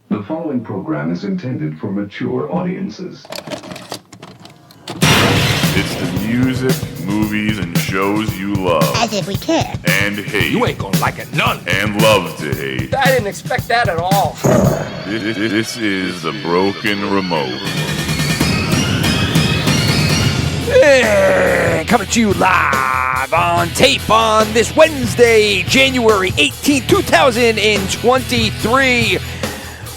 The following program is intended for mature audiences. It's the music, movies, and shows you love. As if we care. And hate. You ain't gonna like it none. And love to hate. I didn't expect that at all. This is The Broken Remote. Coming to you live on tape on this Wednesday, January 18th, 2023.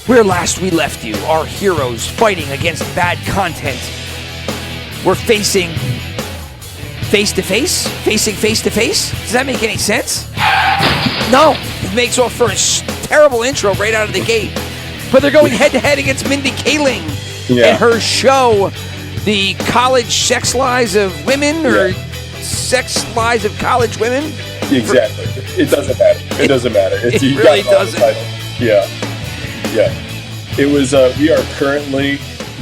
Where last we left you, our heroes fighting against bad content. We're facing face-to-face? Facing face-to-face? Does that make any sense? No. It makes for a terrible intro right out of the gate. But they're going head-to-head against Mindy Kaling and her show, The College Sex Lies of Women, or Sex Lies of College Women? Exactly. It doesn't matter. It doesn't matter. It really doesn't. Yeah. It was, we are currently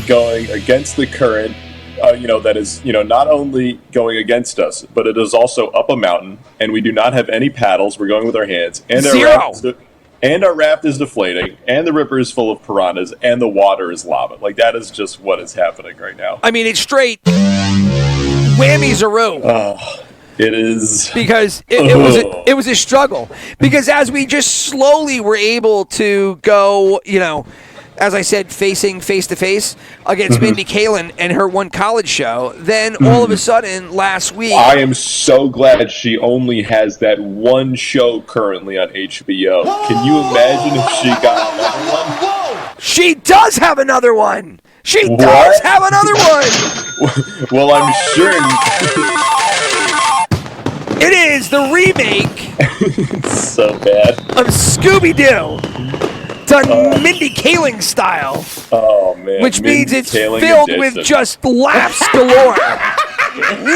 going against the current. That is, not only going against us, but it is also up a mountain, and we do not have any paddles. We're going with our hands, and our raft is deflating, and the river is full of piranhas, and the water is lava. Like, that is just what is happening right now. I mean, it's straight whammies-a-roo. Oh, it is. Because it was a struggle. Because as we just slowly were able to go, as I said, facing face-to-face against Mindy Kaling and her one college show, then all of a sudden, last week... I am so glad she only has that one show currently on HBO. Can you imagine if she got another one? She does have another one! She does have another one! Well, I'm sure... It is the remake... It's so bad. ...of Scooby-Doo. Done Mindy Kaling style. Oh, man. Which means it's Kaling filled edition. with just laughs galore.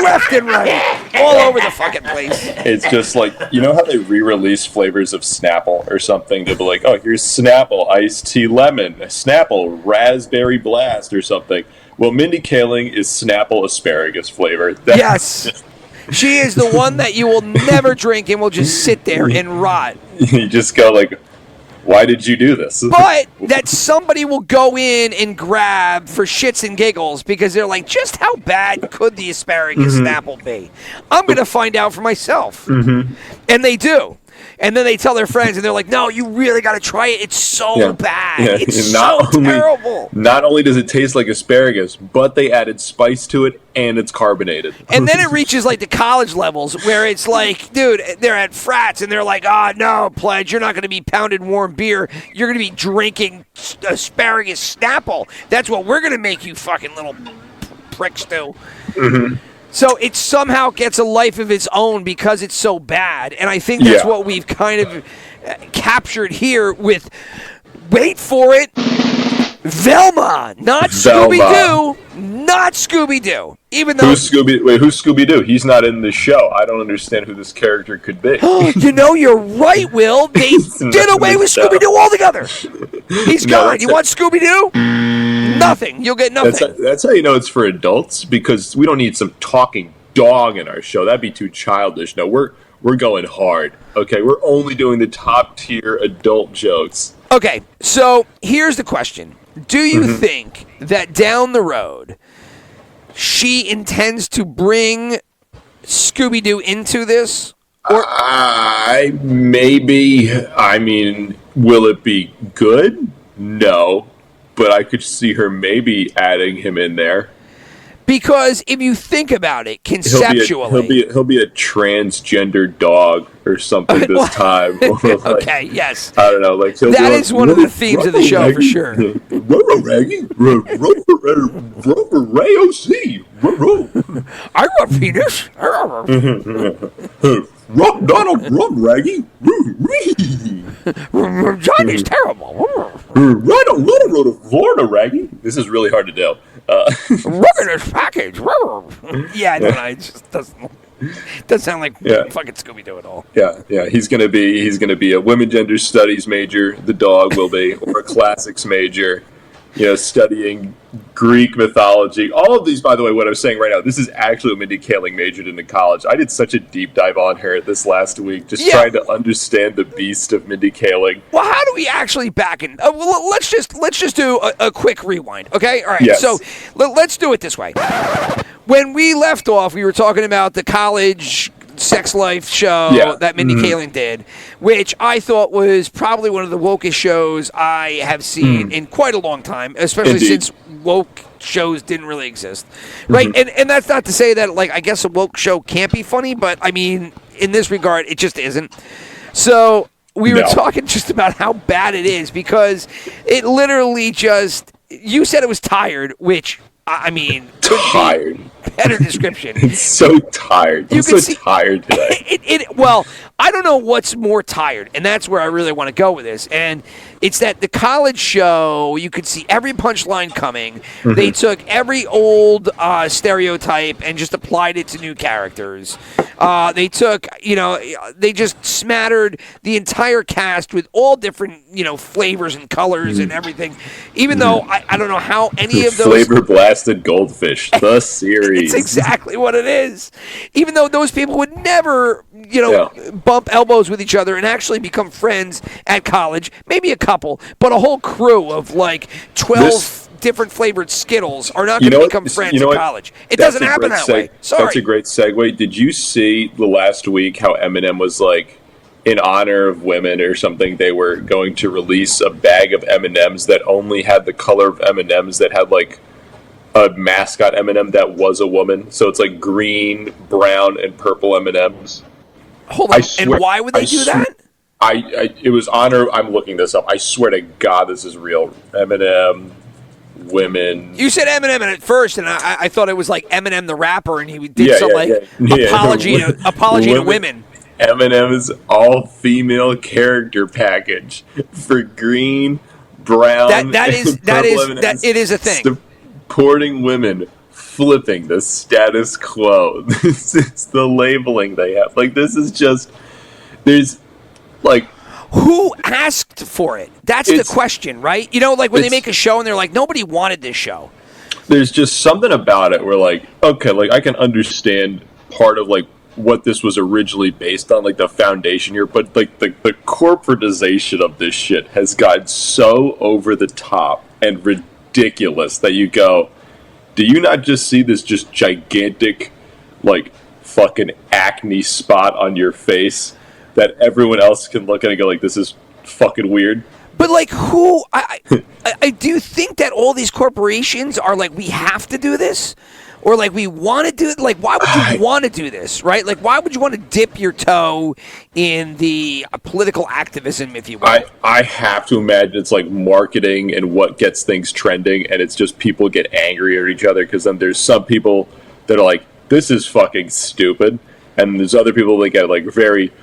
Left and right. All over the fucking place. It's just like, how they re-release flavors of Snapple or something? They'll be like, oh, here's Snapple, iced tea lemon, Snapple, raspberry blast or something. Well, Mindy Kaling is Snapple asparagus flavor. Yes. She is the one that you will never drink and will just sit there and rot. You just go like... Why did you do this? But that somebody will go in and grab for shits and giggles because they're like, just how bad could the asparagus Snapple be? I'm going to find out for myself. And they do. And then they tell their friends, and they're like, no, you really got to try it. It's so bad. Yeah. It's terrible. Not only does it taste like asparagus, but they added spice to it, and it's carbonated. And then it reaches, like, the college levels, where it's like, dude, they're at frats, and they're like, no, Pledge, you're not going to be pounding warm beer. You're going to be drinking asparagus Snapple. That's what we're going to make you fucking little pricks do. So it somehow gets a life of its own because it's so bad. And I think that's what we've kind of captured here with, wait for it, Velma. Not Scooby-Doo. Not Scooby-Doo. Even though who's Scooby-Doo? He's not in the show. I don't understand who this character could be. You're right, Will. They did away with Scooby-Doo altogether. He's gone. You want Scooby-Doo? Nothing. You'll get nothing. That's how you know it's for adults, because we don't need some talking dog in our show. That'd be too childish. No, we're going hard. Okay, we're only doing the top tier adult jokes. Okay, so here's the question. Do you think that down the road she intends to bring Scooby-Doo into this? Or maybe. I mean, will it be good? No. But I could see her maybe adding him in there. Because if you think about it conceptually... He'll be a transgender dog or something this time. Okay, yes. I don't know. Like that is one of the themes of the show, for sure. Raggy, Ray-O-C. I got penis. Donald Raggy. Johnny's terrible. Right on Little Road of Florida, Raggy. This is really hard to do. Look at this package. Yeah, I don't know. It just doesn't sound like fucking Scooby-Doo at all. Yeah. He's gonna be a women gender studies major. The dog will be, or a classics major. studying Greek mythology. All of these, by the way, what I was saying right now, this is actually what Mindy Kaling majored in college. I did such a deep dive on her this last week, just trying to understand the beast of Mindy Kaling. Well, how do we actually back in? Well, let's just do a quick rewind, okay? All right. Yes. So let's do it this way. When we left off, we were talking about the college sex life show that Mindy Kaling did, which I thought was probably one of the wokest shows I have seen in quite a long time, especially since woke shows didn't really exist, right? And that's not to say that, like, I guess a woke show can't be funny, but I mean, in this regard, it just isn't. So we were talking just about how bad it is, because it literally just, you said it was tired, which, I mean, tired. Better description. It's so tired. I'm so tired today. Well, I don't know what's more tired, and that's where I really want to go with this. And it's that the college show, you could see every punchline coming. They took every old stereotype and just applied it to new characters. They took, they just smattered the entire cast with all different, flavors and colors and everything. Even though I don't know how any of those... Flavor blasted goldfish, the series. It's exactly what it is. Even though those people would never, bump elbows with each other and actually become friends at college. Maybe a couple, but a whole crew of like 12 different flavored Skittles are not going to become friends at college. It doesn't happen that way. Sorry. That's a great segue. Did you see the last week how Eminem was like, in honor of women or something, they were going to release a bag of M&Ms that only had the color of M&Ms, that had like a mascot M&M that was a woman. So it's like green, brown, and purple M&Ms. Hold on. And why would they do that? It was honor. I'm looking this up. I swear to God, this is real. M&M, women. You said Eminem at first, and I thought it was like Eminem the rapper, and he did apology to women. Eminem's all-female character package for green, brown. It is a thing. Supporting women, flipping the status quo. This is the labeling they have. Like, this is just, there's like, who asked for it? That's the question, right? Like when they make a show and they're like, nobody wanted this show. There's just something about it where, like, okay, like I can understand part of like what this was originally based on, like the foundation here, but like the corporatization of this shit has gotten so over the top and ridiculous that you go, do you not just see this just gigantic, like, fucking acne spot on your face that everyone else can look at and go, like, this is fucking weird? But, like, who... I do think that all these corporations are like, we have to do this? Or, like, we want to do it? Like, why would you want to do this, right? Like, why would you want to dip your toe in the political activism, if you will? I have to imagine it's, like, marketing and what gets things trending, and it's just people get angry at each other, because then there's some people that are like, this is fucking stupid, and there's other people that get, like, very...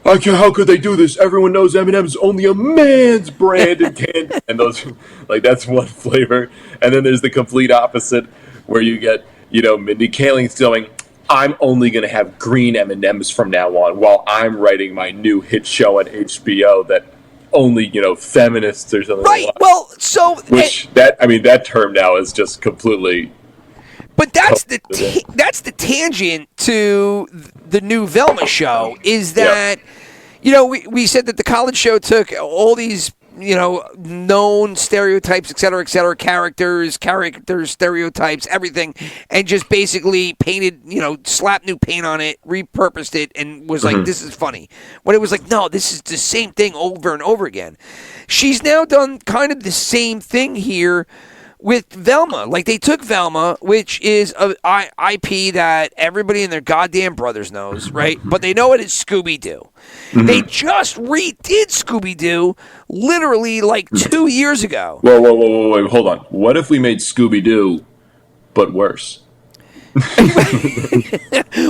how could they do this? Everyone knows M&M's only a man's brand and candy. And those, like, that's one flavor. And then there's the complete opposite, where you get, Mindy Kaling going, I'm only going to have green M&Ms from now on, while I'm writing my new hit show on HBO that only, feminists or something right. Like that. Well, so... that term now is just completely... But that's the tangent to the new Velma show, is that, we said that the college show took all these, known stereotypes, et cetera, characters, stereotypes, everything, and just basically painted, slapped new paint on it, repurposed it, and was like, this is funny. When it was like, no, this is the same thing over and over again. She's now done kind of the same thing here with Velma. Like, they took Velma, which is a IP that everybody and their goddamn brothers knows, right? But they know it is Scooby-Doo. They just redid Scooby-Doo literally like 2 years ago. Whoa, hold on. What if we made Scooby-Doo, but worse?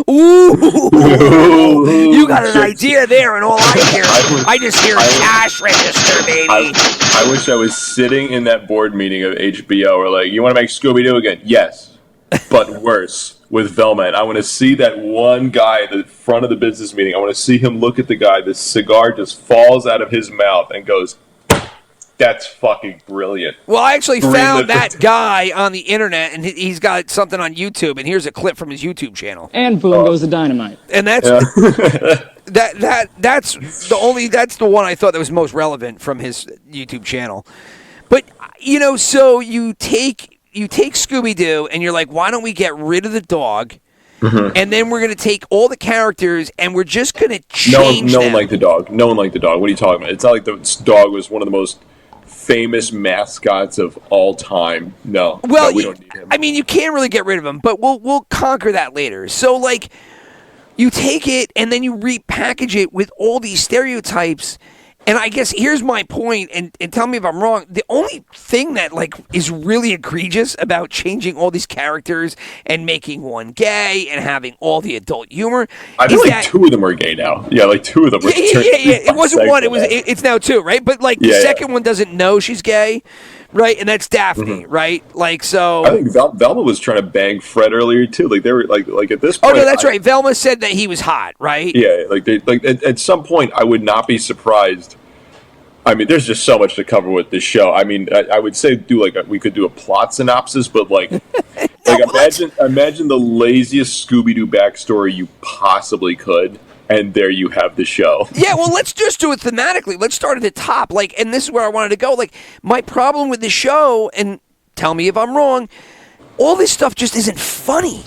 Ooh, you got an idea there, and all I just hear cash register, baby. I wish I was sitting in that board meeting of HBO, or like, you want to make Scooby-Doo again? Yes, but worse, with Velma. And I want to see that one guy at the front of the business meeting. I want to see him look at the guy. The cigar just falls out of his mouth and goes, that's fucking brilliant. Well, I actually Greenlit found for- that guy on the internet, and he's got something on YouTube, and here's a clip from his YouTube channel. And boom goes the dynamite. And that's that's the one I thought that was most relevant from his YouTube channel. But so you take Scooby-Doo and you're like, why don't we get rid of the dog? Mm-hmm. And then we're going to take all the characters and we're just going to change No them. one liked the dog. No one liked the dog. What are you talking about? It's not like the dog was one of the most famous mascots of all time. No. Well, no, we don't need him. I mean, you can't really get rid of him, but we'll conquer that later. So, like, you take it and then you repackage it with all these stereotypes. And I guess here's my point, and tell me if I'm wrong. The only thing that is really egregious about changing all these characters and making one gay and having all the adult humor, I feel is like two of them are gay now. Yeah, like two of them. Yeah. It wasn't one. It's now two, right? But the second one doesn't know she's gay, right? And that's Daphne, right? So. I think Velma was trying to bang Fred earlier too. Like they were like at this point. Oh no, that's right. Velma said that he was hot, right? Yeah, at some point, I would not be surprised. I mean, there's just so much to cover with this show. I mean, I would say we could do a plot synopsis, but imagine the laziest Scooby-Doo backstory you possibly could, and there you have the show. Yeah, well, let's just do it thematically. Let's start at the top. And this is where I wanted to go. My problem with the show, and tell me if I'm wrong, all this stuff just isn't funny.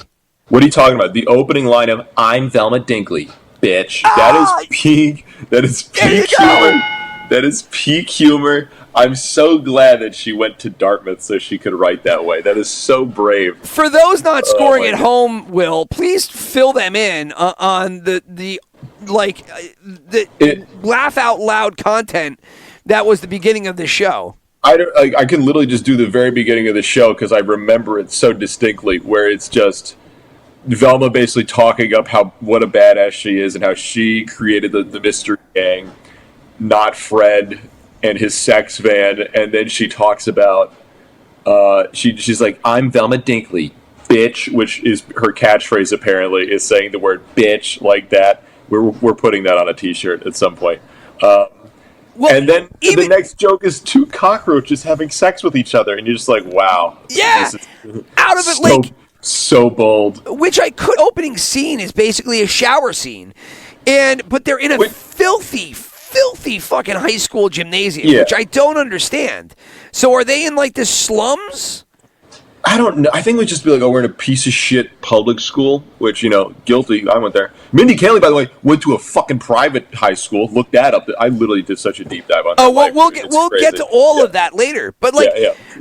What are you talking about? The opening line of "I'm Velma Dinkley, bitch." That is peak. That is peak humor. That is peak humor. I'm so glad that she went to Dartmouth so she could write that way. That is so brave. For those not scoring at home, Will, please fill them in on the laugh out loud content that was the beginning of the show. I can literally just do the very beginning of the show because I remember it so distinctly, where it's just Velma basically talking up what a badass she is and how she created the mystery gang, not Fred and his sex van. And then she talks about she's like, "I'm Velma Dinkley, bitch," which is her catchphrase. Apparently, is saying the word "bitch" like that. We're putting that on a T-shirt at some point. And then the next joke is two cockroaches having sex with each other, and you're just like, "Wow, yeah!" Out of it, so bold. Which opening scene is basically a shower scene, but they're in a filthy fucking high school gymnasium, which I don't understand. So are they in the slums? I don't know. I think we'd just be like, "Oh, we're in a piece of shit public school," which, guilty. I went there. Mindy Kaling, by the way, went to a fucking private high school. Look that up. I literally did such a deep dive on that. Oh, well, we'll get to all of that later. But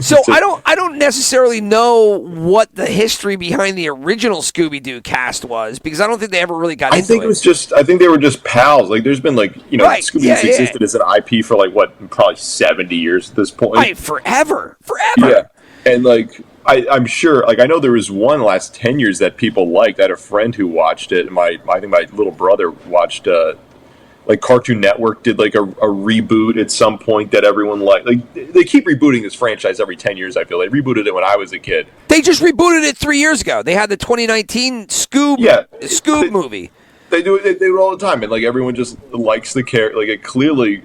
so I don't necessarily know what the history behind the original Scooby-Doo cast was, because I don't think they ever really got into it. I think they were just pals. There's been Scooby-Doo existed as an IP for probably 70 years at this point. Right, forever. Yeah, and I'm sure, I know there was one last 10 years that people liked. I had a friend who watched it, and I think my little brother watched, Cartoon Network did, a reboot at some point that everyone liked. They keep rebooting this franchise every 10 years, I feel. They rebooted it when I was a kid. They just rebooted it 3 years ago. They had the 2019 Scoob movie. They do it all the time, and, everyone just likes the character. It clearly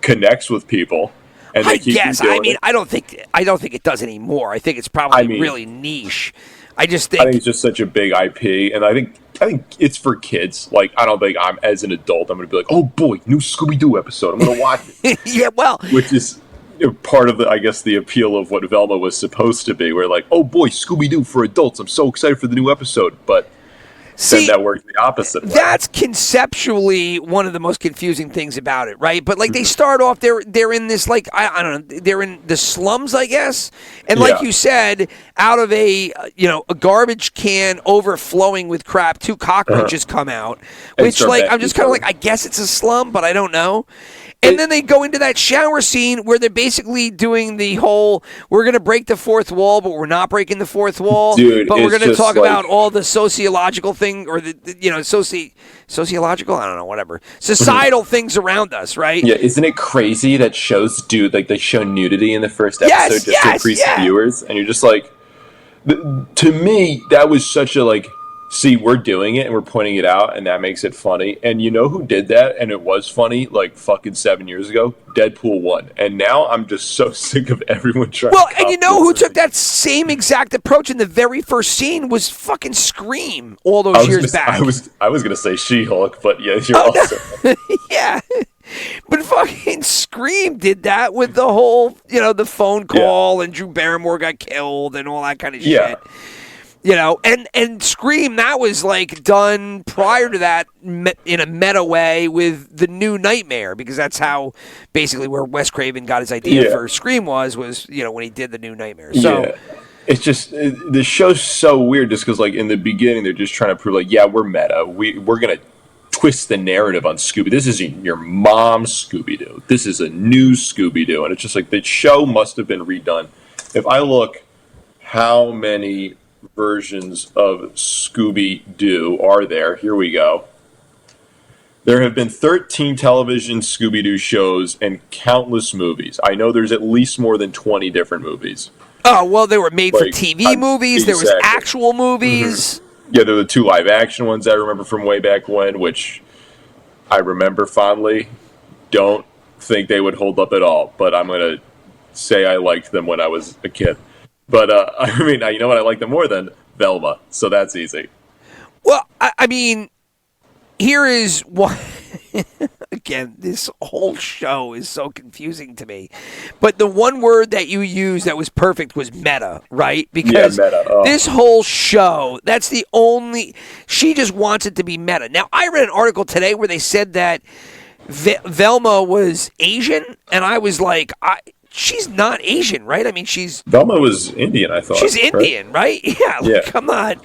connects with people. I guess. I mean, I don't think it does anymore. I think it's probably really niche. I think it's just such a big IP, and I think it's for kids. I don't think as an adult, I'm going to be like, "Oh boy, new Scooby-Doo episode. I'm going to watch it." Yeah, well, which is part of the appeal of what Velma was supposed to be. Where "Oh boy, Scooby-Doo for adults. I'm so excited for the new episode," but. Then that works the opposite way. That's conceptually one of the most confusing things about it, right? But they start off, they're in this I don't know, they're in the slums, I guess, and like you said, out of a garbage can overflowing with crap, two cockroaches come out, which I'm just kind of I guess it's a slum, but I don't know. And then they go into that shower scene where they're basically doing the whole, we're going to break the fourth wall, but we're not breaking the fourth wall. Dude, but we're going to talk about all the sociological thing, or sociological, I don't know, whatever. Societal things around us, right? Yeah, isn't it crazy that shows they show nudity in the first episode to increase viewers? And you're just to me, that was such a see, we're doing it and we're pointing it out, and that makes it funny. And you know who did that? And it was funny, like fucking 7 years ago. Deadpool 1. And now I'm just so sick of everyone trying. Well, to and you know who took that same exact approach in the very first scene was fucking Scream all those years back. I was gonna say She-Hulk, but yeah, you're also yeah. But fucking Scream did that with the whole, the phone call and Drew Barrymore got killed and all that kind of shit. And Scream, that was like done prior to that in a meta way with the New Nightmare, because that's how basically where Wes Craven got his idea for Scream was when he did the New Nightmare. So it's just the show's so weird just because like in the beginning they're just trying to prove like, yeah, we're meta. We're gonna twist the narrative on Scooby. This isn't your mom's Scooby-Doo. This is a new Scooby-Doo. And it's just like the show must have been redone. If I look how many versions of Scooby-Doo are there, here we go. There have been 13 television Scooby-Doo shows and countless movies. I know there's at least more than 20 different movies. Oh, well, they were made for TV movies. Exactly. There was actual movies. Yeah, they're the 2 live-action ones I remember from way back when, which I remember fondly. Don't think they would hold up at all, but I'm going to say I liked them when I was a kid. But, I mean, you know what I like them more than? Velma, so that's easy. Well, I mean, here is what... Again, this whole show is so confusing to me. But the one word that you used that was perfect was meta, right? Because meta. This whole show, that's the only... She just wants it to be meta. Now, I read an article today where they said that Velma was Asian, and I was like... She's not Asian, right? I mean, Velma was Indian, I thought. She's Indian, right? Yeah, come on.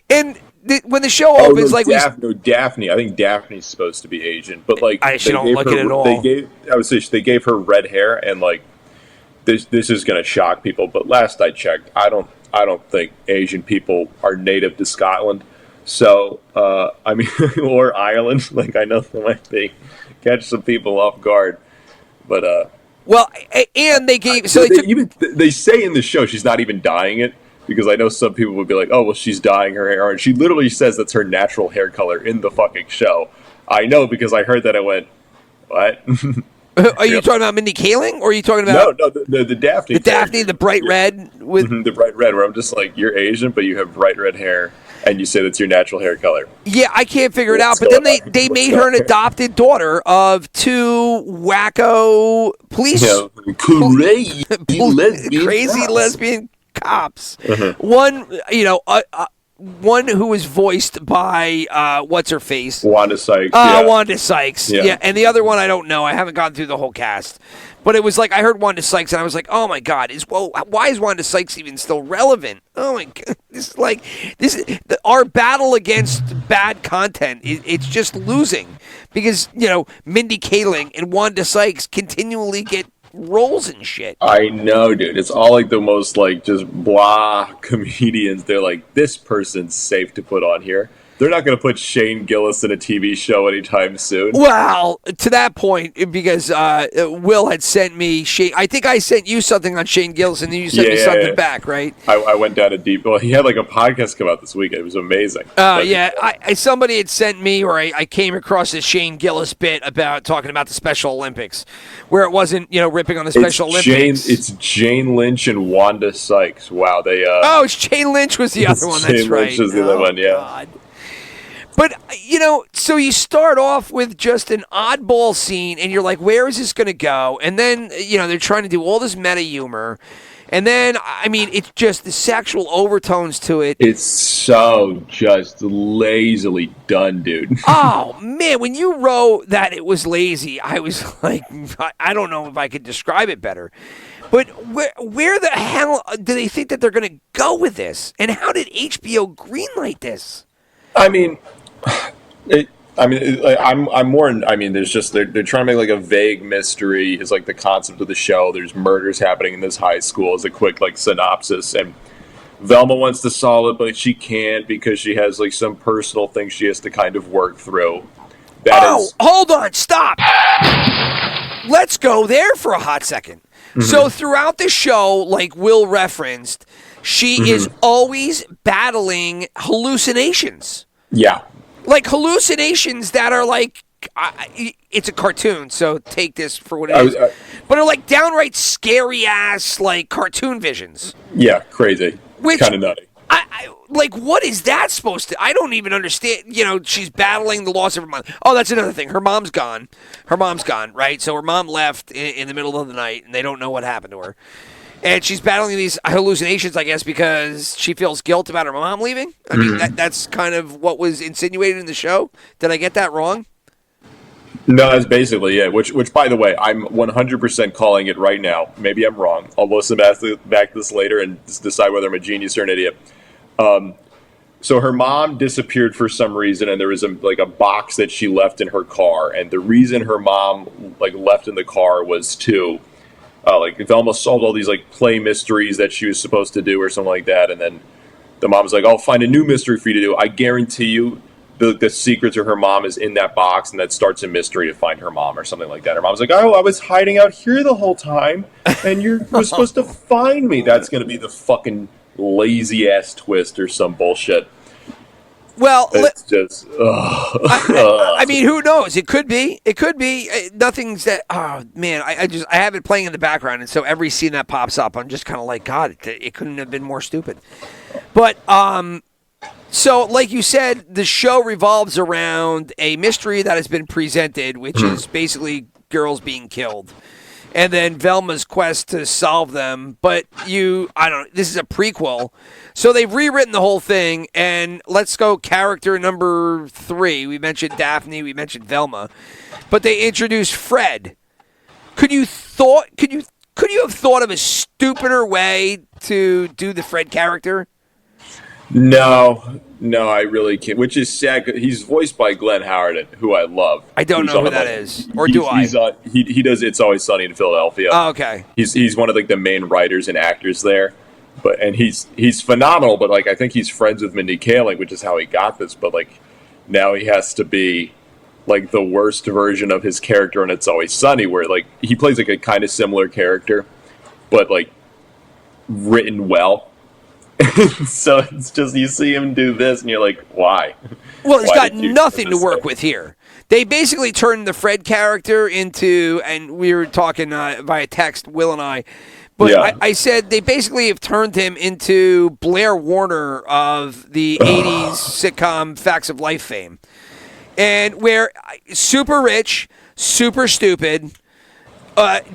And when the show opens, Daphne. I think Daphne's supposed to be Asian, but like I don't like it at all. They gave her red hair, and like this is going to shock people. But last I checked, I don't think Asian people are native to Scotland. So I mean, or Ireland. Like I know that might catch some people off guard, but. Well, and they gave... They say in the show she's not even dyeing it, because I know some people would be like, oh, well, she's dyeing her hair. And she literally says that's her natural hair color in the fucking show. I know, because I heard that. I went, what? Are you talking about Mindy Kaling, or are you talking about... No, the Daphne. The Daphne, the bright red? With the bright red, where I'm just like, you're Asian, but you have bright red hair. And you say that's your natural hair color. Yeah, I can't figure it out. But then they made her an adopted daughter of 2 wacko police... crazy lesbian cops. One, one who was voiced by, what's-her-face? Wanda Sykes. Wanda Sykes. Yeah, and the other one I don't know. I haven't gone through the whole cast. But it was like, I heard Wanda Sykes, and I was like, oh, my God. Why is Wanda Sykes even still relevant? Oh, my God. Our battle against bad content, it's just losing. Because, Mindy Kaling and Wanda Sykes continually get roles and shit. I know, dude. It's all like the most, like, just blah comedians. They're like, this person's safe to put on here. They're not going to put Shane Gillis in a TV show anytime soon. Well, to that point, because Will had sent me Shane. I think I sent you something on Shane Gillis, and then you sent me something back, right? I went down a deep. Well, he had like a podcast come out this week. It was amazing. Somebody had sent me, or I came across this Shane Gillis bit about talking about the Special Olympics, where it wasn't ripping on the Special Olympics. It's Jane Lynch and Wanda Sykes. Wow, they. It's Jane Lynch was the other one. That's Jane right. Lynch was the other one. Yeah. God. But, so you start off with just an oddball scene, and you're like, where is this going to go? And then, they're trying to do all this meta humor. And then, I mean, it's just the sexual overtones to it. It's so just lazily done, dude. Oh, man, when you wrote that it was lazy, I was like, I don't know if I could describe it better. But where the hell do they think that they're going to go with this? And how did HBO greenlight this? I mean... I'm more. There's just they're trying to make like a vague mystery is like the concept of the show. There's murders happening in this high school as a quick like synopsis, and Velma wants to solve it, but she can't because she has like some personal thing she has to kind of work through. Hold on, stop. Let's go there for a hot second. Mm-hmm. So throughout the show, like Will referenced, she is always battling hallucinations. Yeah. Like hallucinations that are like, it's a cartoon, so take this for what it is. But are like downright scary ass like cartoon visions. Yeah, crazy. Kind of nutty. Like, what is that supposed to? I don't even understand. You know, she's battling the loss of her mom. Oh, that's another thing. Her mom's gone. Right? So her mom left in the middle of the night, and they don't know what happened to her. And she's battling these hallucinations, I guess, because she feels guilt about her mom leaving. I mean, that's kind of what was insinuated in the show. Did I get that wrong? No, that's basically it. Which, by the way, I'm 100% calling it right now. Maybe I'm wrong. I'll listen back to this later and decide whether I'm a genius or an idiot. So her mom disappeared for some reason, and there was a box that she left in her car. And the reason her mom left in the car was to Velma solved all these play mysteries that she was supposed to do or something like that. And then the mom's like, "I'll find a new mystery for you to do. I guarantee you." The secret to her mom is in that box, and that starts a mystery to find her mom or something like that. Her mom's like, "Oh, I was hiding out here the whole time, and you were supposed to find me." That's going to be the fucking lazy-ass twist or some bullshit. Well, it's just... I mean, who knows? It could be. Nothing's that... Oh, man, I have it playing in the background, and so every scene that pops up, I'm just kind of like, God, it couldn't have been more stupid. But, so, like you said, the show revolves around a mystery that has been presented, which is basically girls being killed. And then Velma's quest to solve them. But this is a prequel. So they've rewritten the whole thing. And let's go character number 3. We mentioned Daphne. We mentioned Velma. But they introduced Fred. Could you have thought of a stupider way to do the Fred character? No, I really can't. Which is sad. He's voiced by Glenn Howard, who I love. I don't know who that is, or do I? He does It's Always Sunny in Philadelphia. Oh, okay. He's one of the main writers and actors there, and he's phenomenal. But I think he's friends with Mindy Kaling, which is how he got this. But now he has to be the worst version of his character in It's Always Sunny, where he plays a kind of similar character, but written well. So it's just, you see him do this and you're like, why? Well, it's got nothing to work with here. They basically turned the Fred character into, and we were talking via text, Will and I, but yeah. I said they basically have turned him into Blair Warner of the 80s sitcom Facts of Life fame. And where super rich, super stupid,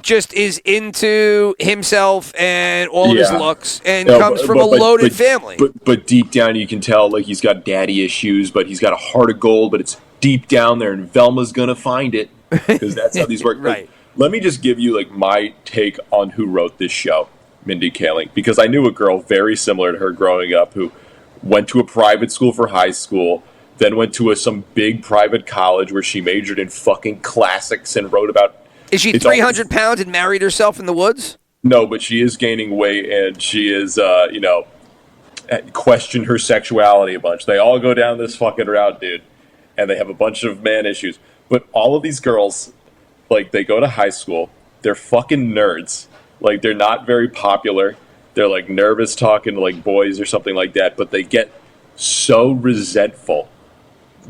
just is into himself and all of his looks, and comes from a loaded family. But deep down, you can tell he's got daddy issues, but he's got a heart of gold. But it's deep down there, and Velma's gonna find it, because that's how these work. Right. Let me just give you my take on who wrote this show, Mindy Kaling, because I knew a girl very similar to her growing up who went to a private school for high school, then went to some big private college where she majored in fucking classics and wrote about. Is she 300 pounds and married herself in the woods? No, but she is gaining weight, and she is, questioned her sexuality a bunch. They all go down this fucking route, dude, and they have a bunch of man issues. But all of these girls, they go to high school, they're fucking nerds. They're not very popular. They're, nervous talking to, boys or something like that, but they get so resentful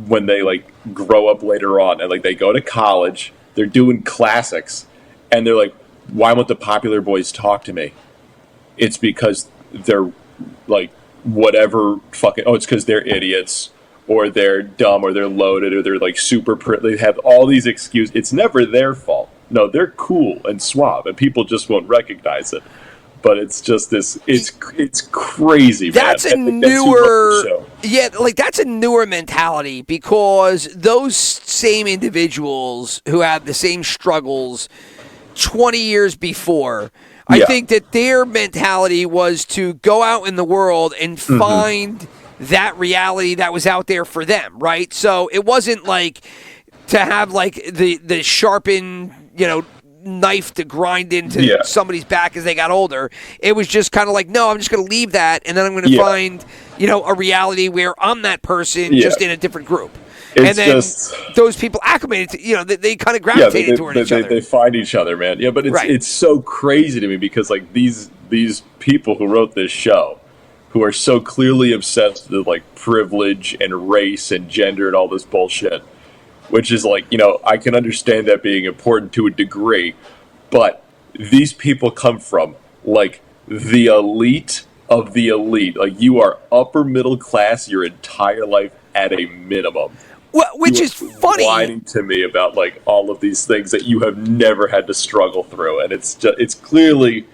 when they, grow up later on. And, they go to college, they're doing classics, and they're like, why won't the popular boys talk to me? It's because they're, whatever fucking... Oh, it's because they're idiots, or they're dumb, or they're loaded, or they're, super... They have all these excuses. It's never their fault. No, they're cool and suave, and people just won't recognize it. But it's just this... It's crazy, man. That's a newer... Yeah, that's a newer mentality, because those same individuals who have the same struggles 20 years before, I think that their mentality was to go out in the world and find that reality that was out there for them, right? So it wasn't to have the sharpened, knife to grind into somebody's back as they got older. It was just kind of no, I'm just going to leave that, and then I'm going to find, a reality where I'm that person just in a different group. And then those people acclimated to, they kind of gravitated toward each other. They find each other, man. Yeah, but it's so crazy to me, because these people who wrote this show, who are so clearly obsessed with like privilege and race and gender and all this bullshit, which is like, I can understand that being important to a degree, but these people come from like the elite of the elite. Like, you are upper middle class your entire life at a minimum. Well, which is funny. Whining to me about like all of these things that you have never had to struggle through, and it's clearly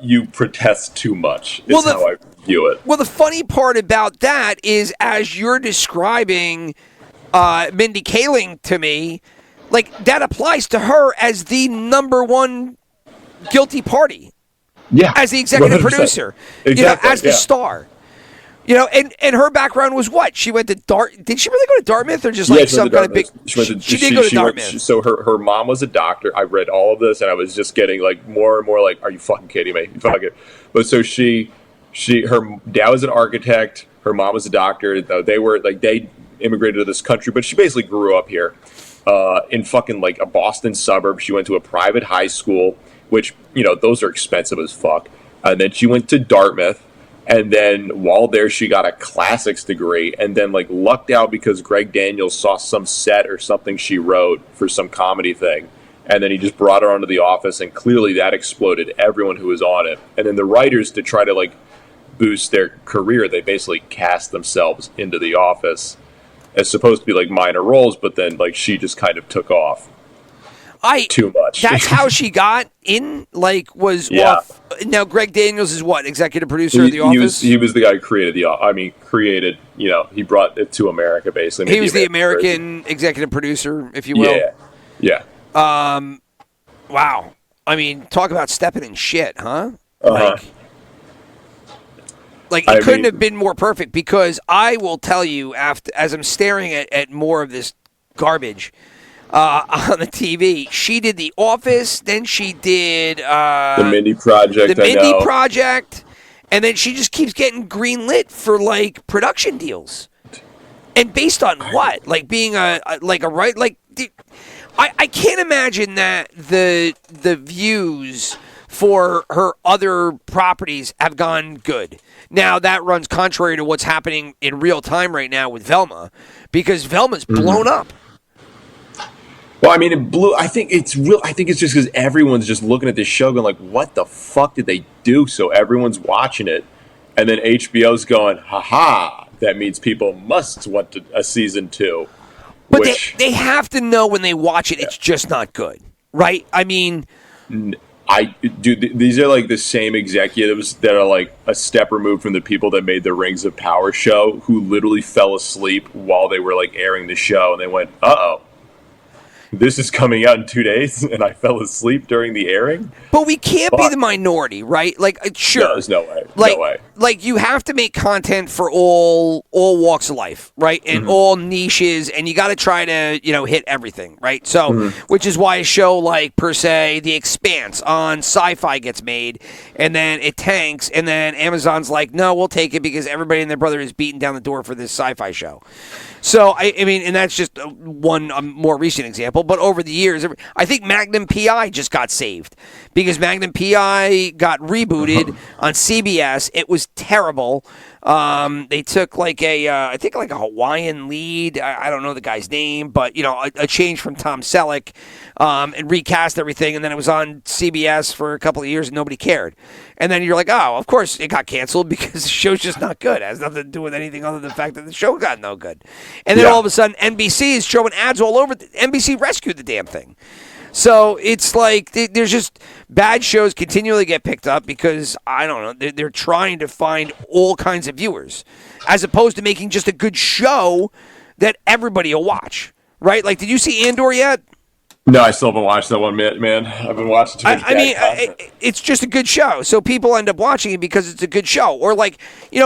you protest too much. Is how I view it. Well, the funny part about that is, as you're describing Mindy Kaling to me, like, that applies to her as the number one guilty party. Yeah, as the executive 100%. producer, Exactly, as the star. And her background was what? She went to Did she really go to Dartmouth, or just like some kind of big? She did go to Dartmouth. So her mom was a doctor. I read all of this, and I was just getting like more and more like, are you fucking kidding me? But so her dad was an architect. Her mom was a doctor. They immigrated to this country, but she basically grew up here in fucking like a Boston suburb. She went to a private high school, which those are expensive as fuck. And then she went to Dartmouth. And then while there, she got a classics degree, and then like lucked out because Greg Daniels saw some set or something she wrote for some comedy thing. And then he just brought her onto The Office, and clearly that exploded everyone who was on it. And then the writers, to try to like boost their career, they basically cast themselves into The Office as supposed to be like minor roles, but then like she just kind of took off. Too much. That's how she got in. Like, was off. Now Greg Daniels is what, executive producer of The Office? He was the guy who created he brought it to America basically. He was the American executive producer, if you will. Yeah. Wow. I mean, talk about stepping in shit, huh? Like it couldn't have been more perfect, because I will tell you, as I'm staring at more of this garbage on the TV, she did The Office, then she did the Mindy Project. And then she just keeps getting greenlit for like production deals. And based on what? Like being I can't imagine that the views for her other properties have gone good. Now, that runs contrary to what's happening in real time right now with Velma, because Velma's blown up. Well, I mean, it blew. I think it's just because everyone's just looking at this show going like, what the fuck did they do? So everyone's watching it. And then HBO's going, haha, that means people must want a season 2. But they have to know when they watch it, it's just not good, right? I mean... These are like the same executives that are like a step removed from the people that made the Rings of Power show, who literally fell asleep while they were like airing the show, and they went, uh-oh, this is coming out in 2 days, and I fell asleep during the airing. But we can't be the minority, right? Like, sure, no, there's no way. Like, no way. Like, you have to make content for all walks of life, right? And all niches, and you got to try to hit everything, right? So, which is why a show like, per se, The Expanse on Sci-Fi gets made, and then it tanks, and then Amazon's like, no, we'll take it because everybody and their brother is beating down the door for this sci-fi show. So, I mean, and that's just one more recent example. But over the years, I think Magnum P.I. just got saved because Magnum P.I. got rebooted on CBS. It was terrible. They took like I think like a Hawaiian lead. I don't know the guy's name, but a change from Tom Selleck, and recast everything. And then it was on CBS for a couple of years and nobody cared. And then you're like, oh, of course it got canceled because the show's just not good. It has nothing to do with anything other than the fact that the show got no good. And then all of a sudden NBC is showing ads all over. NBC rescued the damn thing. So it's like there's just bad shows continually get picked up because, I don't know, they're trying to find all kinds of viewers as opposed to making just a good show that everybody will watch, right? Like, did you see Andor yet? No, I still haven't watched that one, man. I've been watching too much content. It's just a good show, so people end up watching it because it's a good show. Or like,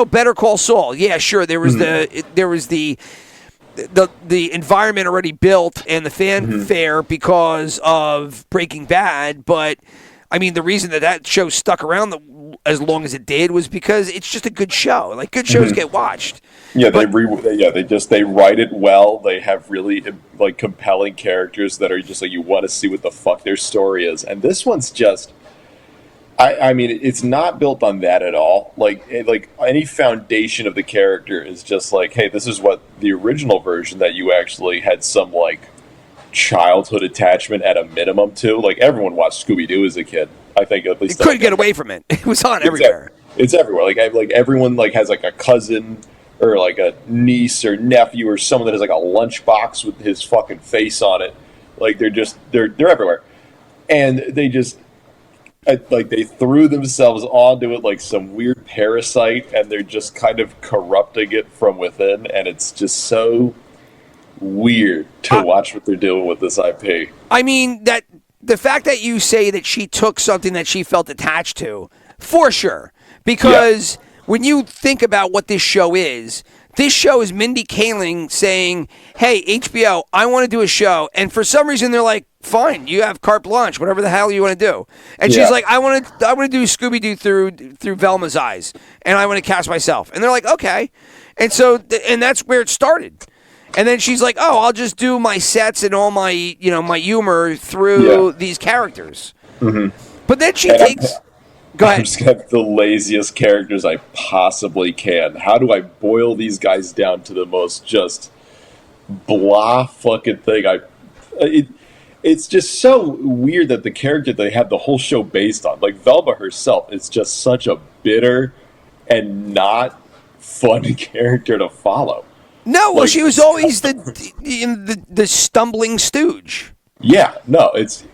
Better Call Saul. Yeah, sure, there was the environment already built and the fanfare because of Breaking Bad, but I mean the reason that show stuck around as long as it did was because it's just a good show. Like, good shows get watched. Yeah, they write it well. They have really like compelling characters that are just like you want to see what the fuck their story is. And this one's just I mean, it's not built on that at all. Like any foundation of the character is just like, hey, this is what the original version that you actually had some like childhood attachment at a minimum to. Like everyone watched Scooby Doo as a kid. I think at least you couldn't get away from it. It was on everywhere. It's everywhere. Like everyone like has like a cousin or like a niece or nephew or someone that has like a lunchbox with his fucking face on it. Like they're everywhere, and they just. Like they threw themselves onto it like some weird parasite, and they're just kind of corrupting it from within, and it's just so weird to watch what they're doing with this IP. I mean, that the fact that you say that she took something that she felt attached to, for sure, because when you think about what this show is Mindy Kaling saying, hey, HBO, I want to do a show. And for some reason, they're like, fine, you have carte blanche, whatever the hell you want to do. And she's like, I want to do Scooby-Doo through Velma's eyes. And I want to cast myself. And they're like, okay. And so, and that's where it started. And then she's like, oh, I'll just do my sets and all my, my humor through these characters. Mm-hmm. But then she takes... Go ahead. I'm just going to have the laziest characters I possibly can. How do I boil these guys down to the most just blah fucking thing? It's just so weird that the character they have the whole show based on, like Velma herself, is just such a bitter and not fun character to follow. No, well, she was always the stumbling stooge. Yeah, no, it's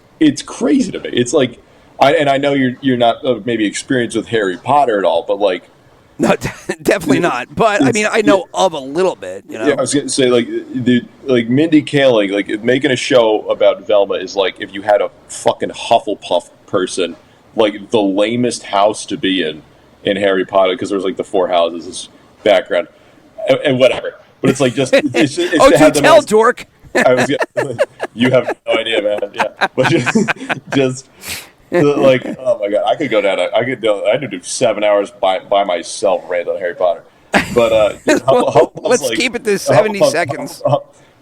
crazy to me. It's like... I know you're not maybe experienced with Harry Potter at all, but like... No, definitely not. But, I mean, I know of a little bit, Yeah, I was going to say, like Mindy Kaling, like, making a show about Velma is like if you had a fucking Hufflepuff person, like, the lamest house to be in Harry Potter, because there's, like, the 4 houses, this background, and whatever. But it's like just... It's oh, do tell, dork! I was you have no idea, man. Yeah. But just like, oh my god, I could go down. I could do 7 hours by myself ranting on Harry Potter. But let's keep it to 70 seconds.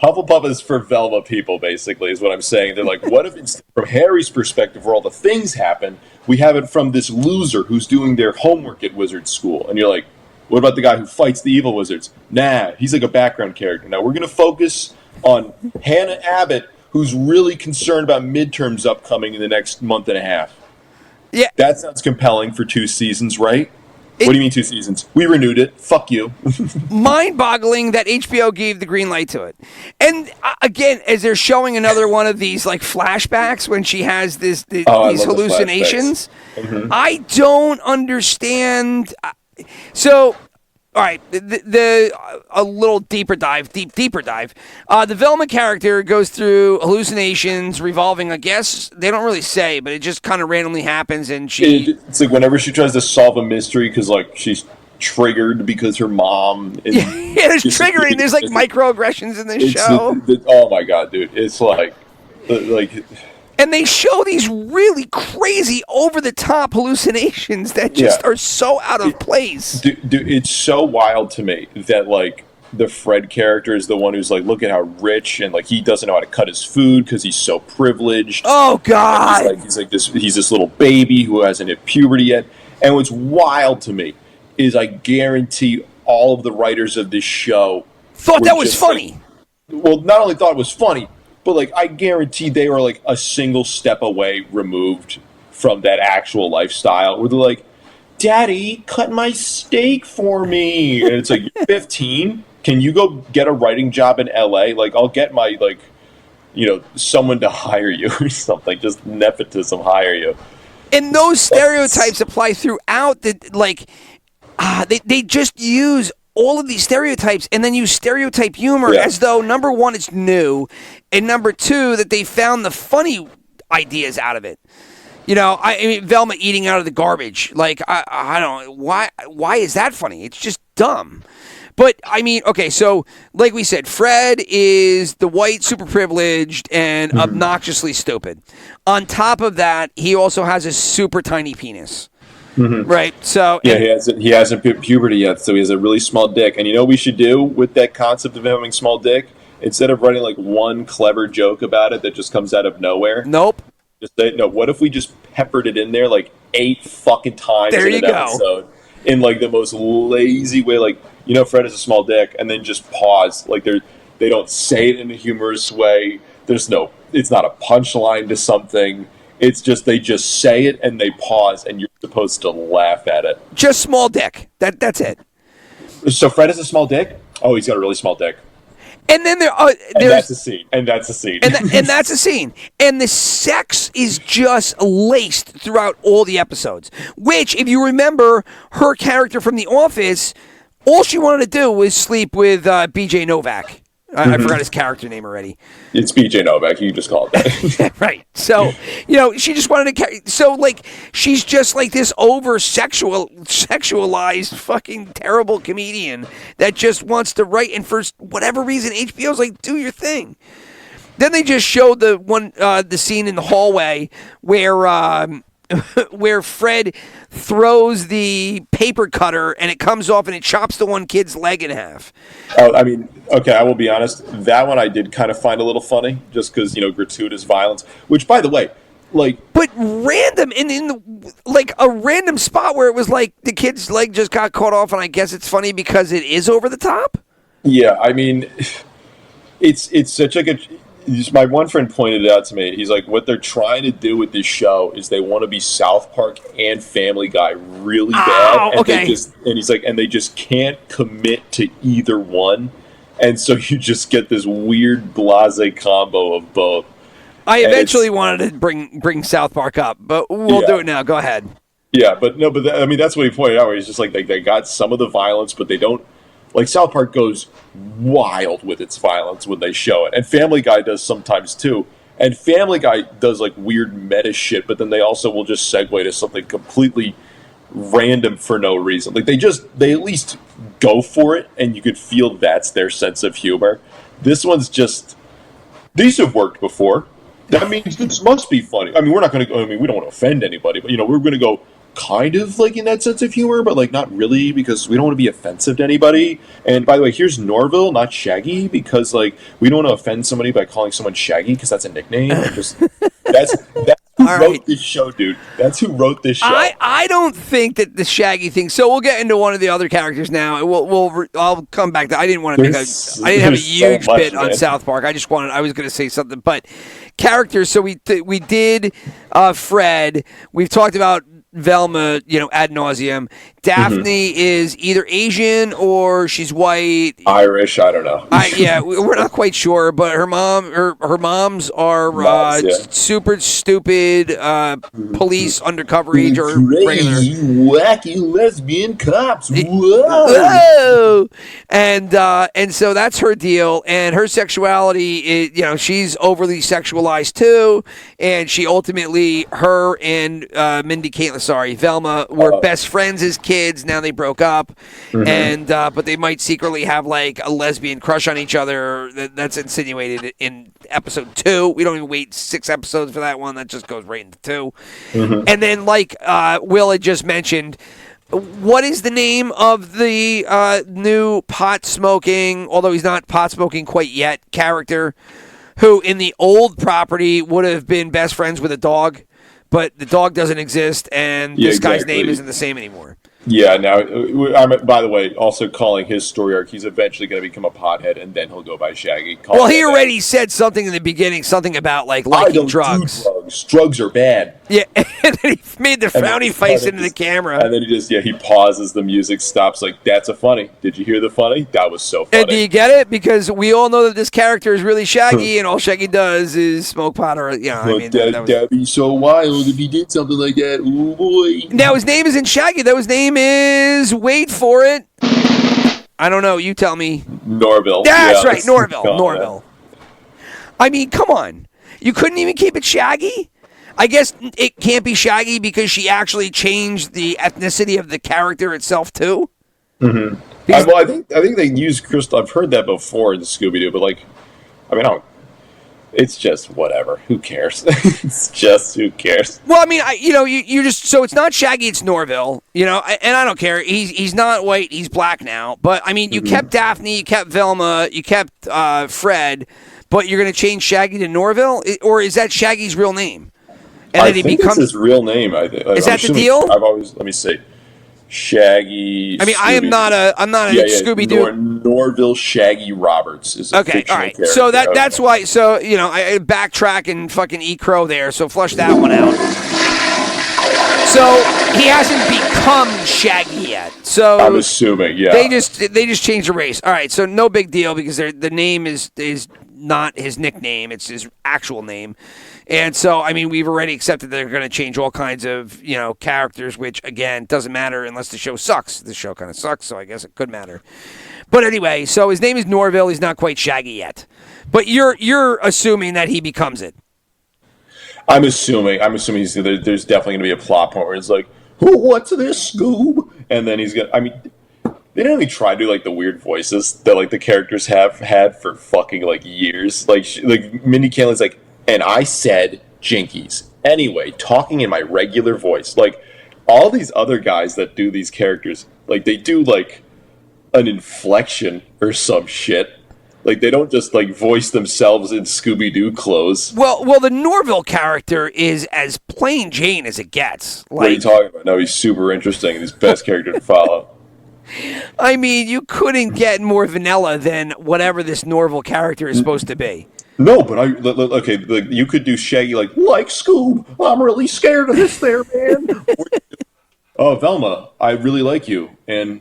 Hufflepuff is for Velma people, basically, is what I'm saying. They're like, what if from Harry's perspective, where all the things happen, we have it from this loser who's doing their homework at wizard school, and you're like, what about the guy who fights the evil wizards? Nah, he's like a background character. Now we're gonna focus on Hannah Abbott, who's really concerned about midterms upcoming in the next month and a half. Yeah. That sounds compelling for 2 seasons, right? What do you mean 2 seasons? We renewed it. Fuck you. Mind-boggling that HBO gave the green light to it. And again, as they're showing another one of these like flashbacks when she has these hallucinations, I don't understand. So... All right, a little deeper dive. The Velma character goes through hallucinations revolving, I guess, they don't really say, but it just kind of randomly happens, and it's like whenever she tries to solve a mystery, because, like, she's triggered because her mom... there's triggering. There's, like, microaggressions in this show. Oh, my God, dude. It's like... And they show these really crazy, over-the-top hallucinations that just are so out of place. Dude, it's so wild to me that, like, the Fred character is the one who's like, look at how rich, and, like, he doesn't know how to cut his food because he's so privileged. Oh, God! He's this little baby who hasn't hit puberty yet. And what's wild to me is I guarantee all of the writers of this show thought that was funny. Well, not only thought it was funny, but, like, I guarantee they were, like, a single step away removed from that actual lifestyle where they're like, Daddy, cut my steak for me. And it's like, you're 15? Can you go get a writing job in L.A.? Like, I'll get my, like, someone to hire you or something. Just nepotism hire you. And those stereotypes apply throughout they just use all of these stereotypes and then use stereotype humor as though, number one, it's new, and number two, that they found the funny ideas out of it. I mean, Velma eating out of the garbage. Like, I don't know. Why is that funny? It's just dumb. But, I mean, okay, so, like we said, Fred is the white, super privileged, and obnoxiously stupid. On top of that, he also has a super tiny penis. Mm-hmm. Right, so... Yeah, he hasn't hit puberty yet, so he has a really small dick. And you know what we should do with that concept of having small dick? Instead of writing, like, one clever joke about it that just comes out of nowhere... Nope. Just say, no, what if we just peppered it in there like 8 fucking times There in you an go. episode in like the most lazy way, like, Fred has a small dick, and then just pause. Like they don't say it in a humorous way. It's not a punchline to something. It's just they just say it and they pause, and you're supposed to laugh at it. Just small dick. That's it. So Fred has a small dick? Oh, he's got a really small dick. And then And that's a scene. And that's a scene. and that's a scene. And the sex is just laced throughout all the episodes. Which, if you remember her character from The Office, all she wanted to do was sleep with B.J. Novak. I forgot his character name already. It's B.J. Novak. You just call it that. Right. So, she just wanted to carry. So, like, she's just like this sexualized, fucking terrible comedian that just wants to write. And for whatever reason, HBO's like, do your thing. Then they just showed the scene in the hallway where Fred throws the paper cutter and it comes off and it chops the one kid's leg in half. Oh, I mean, okay, I will be honest. That one I did kind of find a little funny, just because gratuitous violence. Which, by the way, but random like a random spot where it was like the kid's leg just got cut off, and I guess it's funny because it is over the top. Yeah, I mean, it's such like a. My one friend pointed it out to me. He's like, what they're trying to do with this show is they want to be South Park and Family Guy really bad. And okay. They just can't commit to either one. And so you just get this weird blasé combo of both. I eventually wanted to bring South Park up, but we'll do it now. Go ahead. Yeah, that's what he pointed out. Where he's just like, they got some of the violence, but they don't. Like, South Park goes wild with its violence when they show it. And Family Guy does sometimes, too. And Family Guy does, like, weird meta shit, but then they also will just segue to something completely random for no reason. Like, they at least go for it, and you could feel that's their sense of humor. This one's just... These have worked before. That means this must be funny. I mean, we don't want to offend anybody, but, we're going to go... kind of like in that sense of humor, but like not really, because we don't want to be offensive to anybody. And by the way, here's Norville, not Shaggy, because like we don't want to offend somebody by calling someone Shaggy because that's a nickname. That's who wrote this show, dude. That's who wrote this show. I don't think that the Shaggy thing. So we'll get into one of the other characters now. I'll come back to. I didn't have a huge bit on South Park. I was going to say something, but characters. So we did Fred. We've talked about Velma, ad nauseum. Daphne is either Asian or she's white, Irish. I don't know. We're not quite sure, but her moms are super stupid police undercover agent or regular wacky lesbian cops. Whoa! And so that's her deal, and her sexuality is, she's overly sexualized too, and she ultimately, her and Velma were best friends as kids. Now they broke up, and but they might secretly have like a lesbian crush on each other. That's insinuated in episode 2. We don't even wait 6 episodes for that one. That just goes right into 2. And then, like Will had just mentioned, what is the name of the new pot smoking, although he's not pot smoking quite yet, character who in the old property would have been best friends with a dog, but the dog doesn't exist, and this guy's name isn't the same anymore. Yeah, now, by the way, also calling his story arc, he's eventually going to become a pothead, and then he'll go by Shaggy. Well, he already said something in the beginning, something about, like, liking drugs. Drugs are bad. Yeah, and then he made the frowny face into the camera. And then he pauses, the music stops, like, that's a funny. Did you hear the funny? That was so funny. And do you get it? Because we all know that this character is really Shaggy, and all Shaggy does is smoke pot or, that'd be so wild if he did something like that. Ooh, boy. Now, his name isn't Shaggy, though. His name is, wait for it. I don't know. You tell me. Norville. That's right, Norville. I mean, come on. You couldn't even keep it Shaggy? I guess it can't be Shaggy because she actually changed the ethnicity of the character itself, too? Mm-hmm. I think they use Crystal. I've heard that before in Scooby-Doo, but, it's just whatever. Who cares? It's just who cares. Well, I mean, you just so it's not Shaggy, it's Norville. And I don't care. He's not white. He's black now. But I mean, you kept Daphne, you kept Velma, you kept Fred, but you're going to change Shaggy to Norville, or is that Shaggy's real name? and I then he think becomes. it's his real name. I think. Is that the deal? Let me see. Shaggy. I mean, I'm not a Scooby Doo. Norville Shaggy Roberts is a Okay, all right. fictional So character. that's why. So I backtrack and fucking eat crow there. So flush that one out. So he hasn't become Shaggy yet. So I'm assuming, yeah. They just changed the race. All right. So no big deal because the name is not his nickname. It's his actual name. And so, I mean, we've already accepted that they're going to change all kinds of, characters, which, again, doesn't matter unless the show sucks. The show kind of sucks, so I guess it could matter. But anyway, so his name is Norville. He's not quite Shaggy yet. But you're assuming that he becomes it. I'm assuming there's definitely going to be a plot point where it's like, what's this, Scoob? And then he's going to, I mean, they didn't even try to do, like, the weird voices that, like, the characters have had for fucking, like, years. Like Mindy Kaling's like, and I said Jinkies. Anyway, talking in my regular voice. Like, all these other guys that do these characters, like, they do, like, an inflection or some shit. Like, they don't just, like, voice themselves in Scooby-Doo clothes. Well, the Norville character is as plain Jane as it gets. Like, what are you talking about? No, he's super interesting. He's the best character to follow. I mean, you couldn't get more vanilla than whatever this Norville character is supposed to be. No, but okay, like, you could do Shaggy like Scoob, I'm really scared of this there, man. Oh, Velma, I really like you, and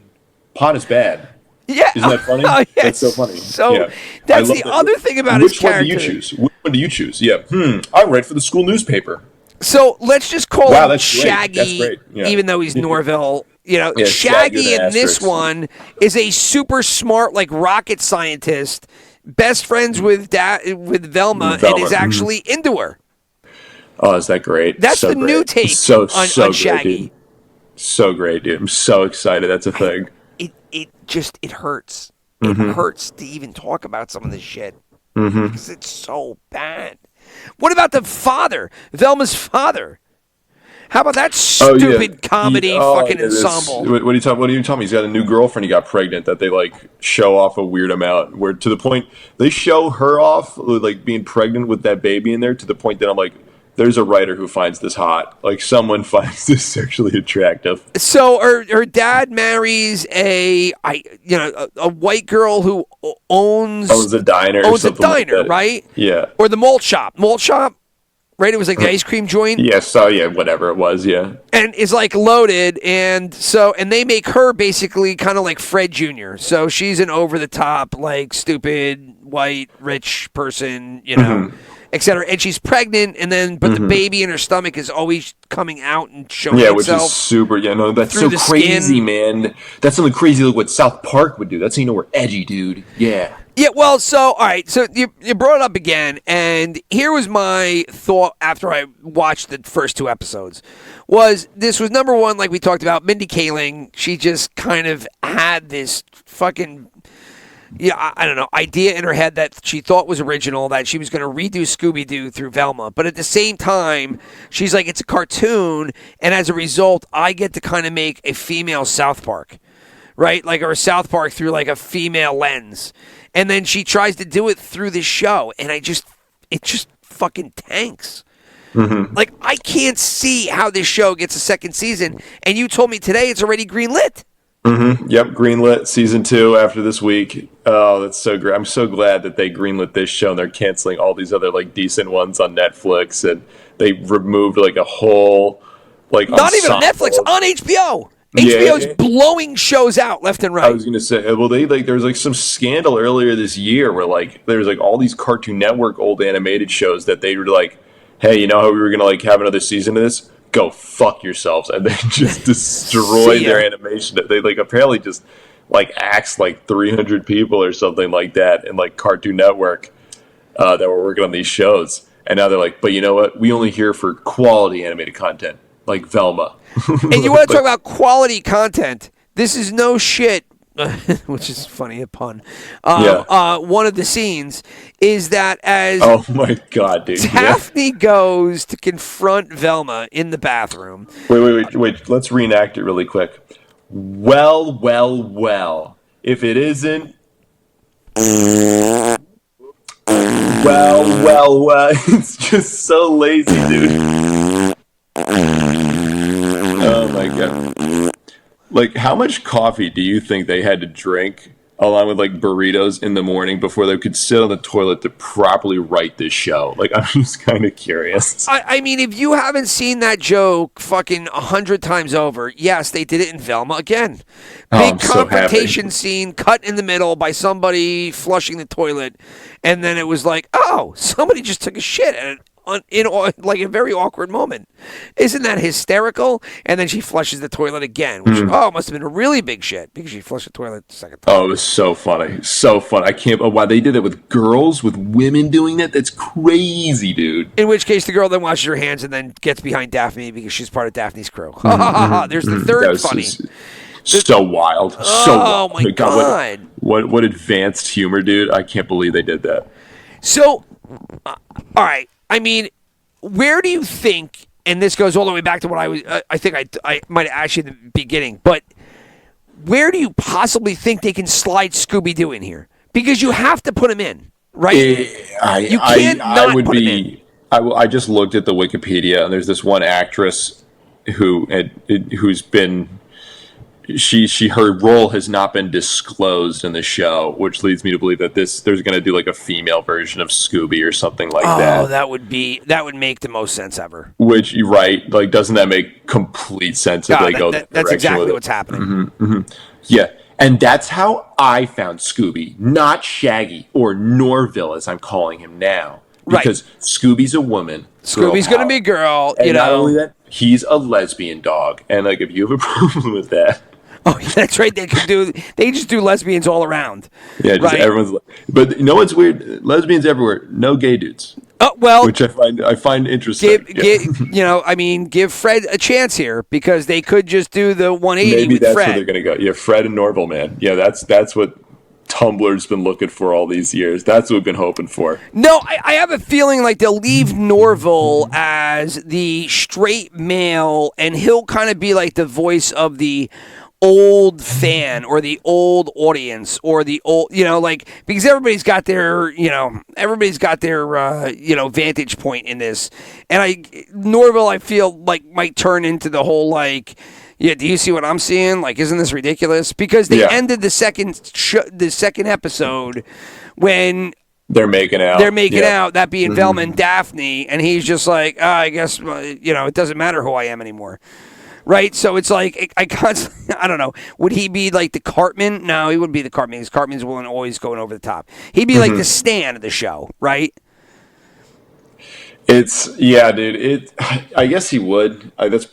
pot is bad. Yeah. Isn't that funny? Oh, yeah. That's so funny. So yeah. that's the other thing about his character. Which one do you choose? Which one do you choose? Yeah. I write for the school newspaper. So let's just call him that's Shaggy, great. That's great. Yeah. even though he's Norville. Yeah, Shaggy in this asterisk. one is a super smart, like, rocket scientist, best friends with Velma, and is actually into her. Oh, is that great? That's so the great. new take so on great, Shaggy. Dude. So great, dude. I'm so excited. That's a thing. It hurts. It hurts to even talk about some of this shit because it's so bad. What about the father, Velma's father? How about that stupid comedy fucking ensemble? What are you talking about? He's got a new girlfriend. He got pregnant that they like show off a weird amount. Where to the point they show her off like being pregnant with that baby in there. To the point that I'm like, there's a writer who finds this hot. Like someone finds this sexually attractive. So her dad marries a white girl who owns a diner. Owns a diner, right? Yeah. Or the malt shop. Right, it was like the ice cream joint. Yeah, so yeah, whatever it was, yeah. And is like loaded, and they make her basically kind of like Fred Jr. So she's an over the top, like stupid white rich person, et cetera. And she's pregnant, but the baby in her stomach is always coming out and showing itself. Yeah, which is super. Yeah, no, that's so crazy, man. That's something crazy like what South Park would do. That's how you know we're edgy, dude. Yeah. Yeah, well, so, all right, so you brought it up again, and here was my thought after I watched the first two episodes, this was number one, like we talked about, Mindy Kaling. She just kind of had this fucking, I don't know, idea in her head that she thought was original, that she was going to redo Scooby-Doo through Velma, but at the same time, she's like, it's a cartoon, and as a result, I get to kind of make a female South Park, right? Like, or a South Park through, like, a female lens. And then she tries to do it through this show, and it just fucking tanks. Like, I can't see how this show gets a second season, and you told me today it's already greenlit. Yep, greenlit season 2 after this week. Oh, that's so great. I'm so glad that they greenlit this show, and they're canceling all these other, like, decent ones on Netflix, and they removed, like, a whole, like, Not even on Netflix, on HBO. HBO's blowing shows out left and right. I was going to say, well, there was like some scandal earlier this year where like there was like all these Cartoon Network old animated shows that they were like, hey, you know how we were going to like have another season of this? Go fuck yourselves, and they just destroyed their animation. They like apparently just like axed like 300 people or something like that in like Cartoon Network that were working on these shows, and now they're like, but you know what? We only here for quality animated content like Velma. And you want to talk about quality content? This is no shit, which is funny, a pun. One of the scenes is that as oh my god, dude, Daphne goes to confront Velma in the bathroom. Wait. Let's reenact it really quick. Well. If it isn't. Well. It's just so lazy, dude. Yeah. Like, how much coffee do you think they had to drink along with like burritos in the morning before they could sit on the toilet to properly write this show? Like, I'm just kind of curious. I mean, if you haven't seen that joke fucking 100 times over, yes, they did it in Velma again. Big I'm so confrontation scene cut in the middle by somebody flushing the toilet, and then it was like, oh, somebody just took a shit in like a very awkward moment. Isn't that hysterical? And then she flushes the toilet again, which must have been a really big shit because she flushed the toilet the second time. Oh, it was so funny. So fun. I can't. Oh, wow, they did that with girls, with women doing that? That's crazy, dude. In which case, the girl then washes her hands and then gets behind Daphne because she's part of Daphne's crew. There's the third funny. So wild. Oh, my God. What advanced humor, dude. I can't believe they did that. So, all right. I mean, where do you think, and this goes all the way back to what I think I might have asked you in the beginning, but where do you possibly think they can slide Scooby-Doo in here? Because you have to put him in, right? You can't not put him in. I just looked at the Wikipedia, and there's this one actress who's been... her role has not been disclosed in the show, which leads me to believe that there's going to do like a female version of Scooby or something like that. Oh, that would make the most sense ever. Which you're right, like doesn't that make complete sense if they go that that's exactly what's happening. Yeah, and that's how I found Scooby, not Shaggy or Norville as I'm calling him now, because Scooby's a woman. Scooby's going to be a girl, and not only that, he's a lesbian dog, and like if you have a problem with that. Oh, that's right. They just do lesbians all around. Yeah, just everyone's. But you know what's weird? Lesbians everywhere. No gay dudes. Oh well, which I find interesting. Give Fred a chance here because they could just do the 180 Maybe with that's Fred. where they're going to go. Yeah, Fred and Norville, man. Yeah, that's what Tumblr's been looking for all these years. That's what we've been hoping for. No, I have a feeling like they'll leave Norville as the straight male, and he'll kind of be like the voice of the old fan or the old audience or the old, because everybody's got their vantage point in this. And Norville, I feel like might turn into the whole like, yeah, do you see what I'm seeing? Like, isn't this ridiculous? Because they ended the second episode when they're making out. That being Velma and Daphne, and he's just like, I guess it doesn't matter who I am anymore. Right, so it's like I don't know. Would he be like the Cartman? No, he wouldn't be the Cartman. Because Cartman's always going over the top. He'd be like the Stan of the show, right? Dude. I guess he would. That's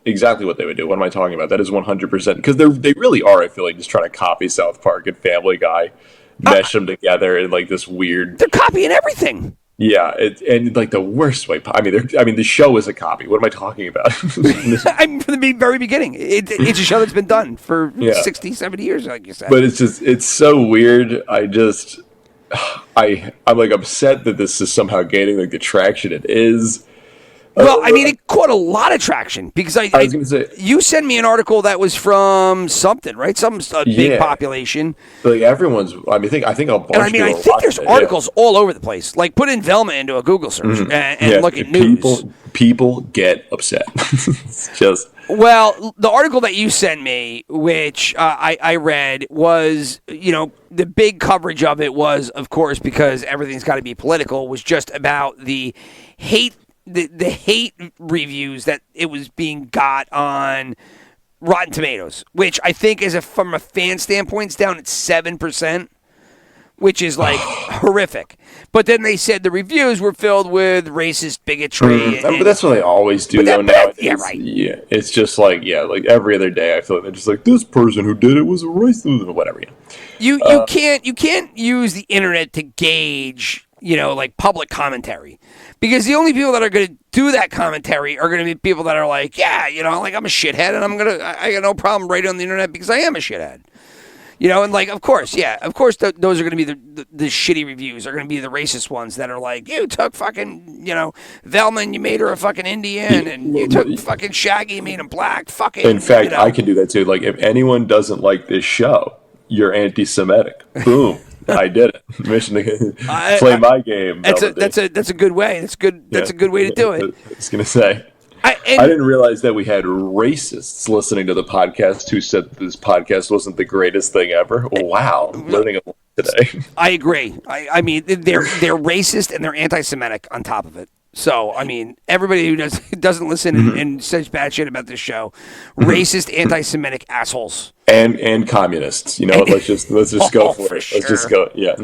exactly what they would do. What am I talking about? That is 100% because they really are. I feel like just trying to copy South Park and Family Guy, mesh them together in like this weird. They're copying everything. Yeah, and like the worst way. I mean, the show is a copy. What am I talking about? From the very beginning, it's a show that's been done for 60, 70 years, like you said. But it's so weird. I'm like upset that this is somehow gaining like the traction it is. Well, I mean, it caught a lot of traction because I was going to say, you sent me an article that was from something, right? Some big population. Like everyone's. I think a bunch. And I think there's articles all over the place. Like put in Velma into a Google search and look at news. People get upset. It's just. Well, the article that you sent me, which I read, was the big coverage of it was, of course, because everything's got to be political, was just about the hate. The hate reviews that it was being got on Rotten Tomatoes, which I think from a fan standpoint, it's down at 7%, which is like horrific. But then they said the reviews were filled with racist bigotry. But that's what they always do, though. Now, yeah, right. Yeah, it's just like like every other day. I feel like they're just like this person who did it was a racist, or whatever. You can't use the internet to gauge like public commentary. Because the only people that are going to do that commentary are going to be people that are like, like I'm a shithead and I got no problem writing on the internet because I am a shithead. And like, of course, those are going to be the shitty reviews. Are going to be the racist ones that are like, you took fucking, Velma and you made her a fucking Indian, and you took fucking Shaggy and made him black. Fucking. In fact, I can do that too. Like, if anyone doesn't like this show, you're anti-Semitic. Boom. I did it. Mission to play my game. That's a good way. That's good. That's a good way to do it. I was gonna say. I didn't realize that we had racists listening to the podcast who said that this podcast wasn't the greatest thing ever. Wow, learning a lot today. I agree. I mean, they're racist and they're anti-Semitic on top of it. So, I mean, everybody who doesn't listen and says bad shit about this show, racist, anti-Semitic assholes. And communists. You know, let's just go for it. Sure. Let's just go. Yeah.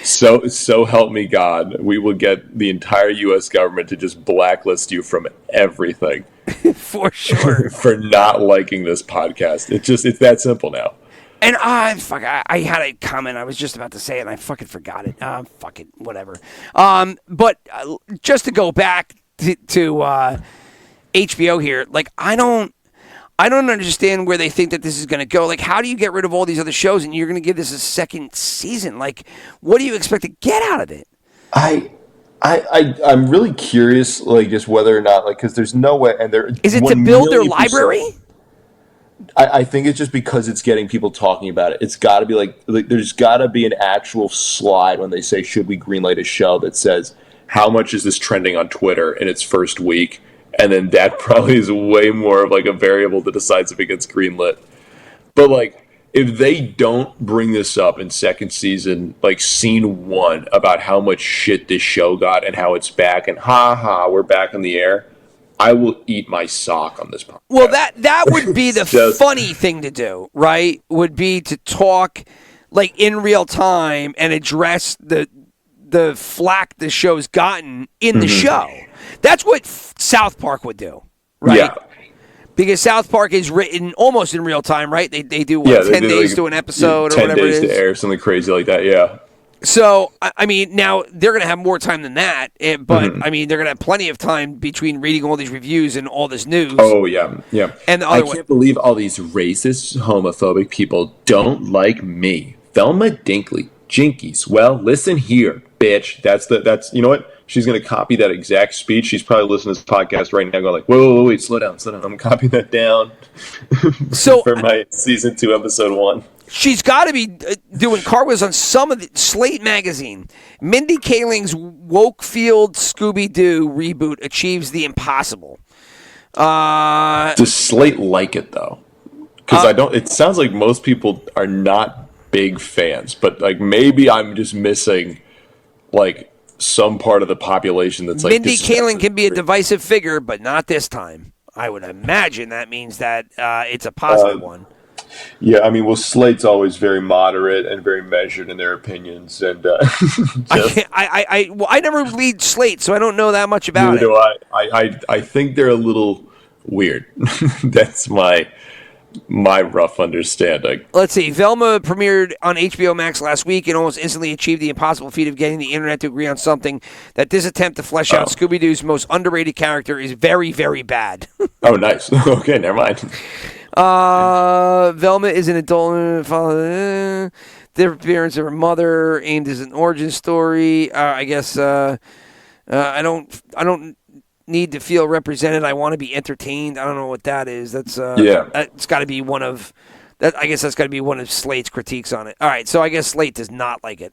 So help me God, we will get the entire U.S. government to just blacklist you from everything. For sure. For not liking this podcast. It's that simple now. And I had a comment I was just about to say it and I fucking forgot it. Fuck it, whatever. But just to go back to HBO here, like I don't understand where they think that this is going to go. Like, how do you get rid of all these other shows and you're going to give this a second season? Like, what do you expect to get out of it? I'm really curious, like, just whether or not, like, because there's no way, and there is it to build their library. I think it's just because it's getting people talking about it. It's got to be like there's got to be an actual slide when they say, should we greenlight a show, that says, how much is this trending on Twitter in its first week? And then that probably is way more of like a variable that decides if it gets greenlit. But like, if they don't bring this up in second season, like scene 1, about how much shit this show got and how it's back and we're back in the air, I will eat my sock on this podcast. Well, that would be the funny thing to do, right? Would be to talk like in real time and address the flack the show's gotten in the show. That's what South Park would do, right? Yeah. Because South Park is written almost in real time, right? They do 10 days to an episode or whatever it is. 10 days to air, something crazy like that, yeah. So, I mean, now they're going to have more time than that, but, I mean, they're going to have plenty of time between reading all these reviews and all this news. Oh, yeah, yeah. And I can't believe all these racist, homophobic people don't like me. Velma Dinkley, Jinkies. Well, listen here, bitch. That's you know what? She's going to copy that exact speech. She's probably listening to this podcast right now going like, whoa, wait, slow down. I'm going to copy that down for my season 2, episode 1. She's got to be doing cartwheels on some of the Slate magazine. Mindy Kaling's Wokefield Scooby-Doo reboot achieves the impossible. Does Slate like it though? Because it sounds like most people are not big fans, but like maybe I'm just missing like some part of the population that's like. Mindy Kaling can be a divisive figure, but not this time. I would imagine that means that it's a positive one. Yeah, I mean, well, Slate's always very moderate and very measured in their opinions, and I never read Slate, so I don't know that much about it. Neither do I think they're a little weird. That's my rough understanding. Let's see. Velma premiered on HBO Max last week and almost instantly achieved the impossible feat of getting the internet to agree on something that this attempt to flesh out Scooby-Doo's most underrated character is very, very bad. Oh, nice. Okay, never mind. Velma is an adult. The appearance of her mother aimed as an origin story. I guess I don't need to feel represented. I want to be entertained. I don't know what that is. That's it's got to be one of that. I guess that's got to be one of Slate's critiques on it. All right, so I guess Slate does not like it.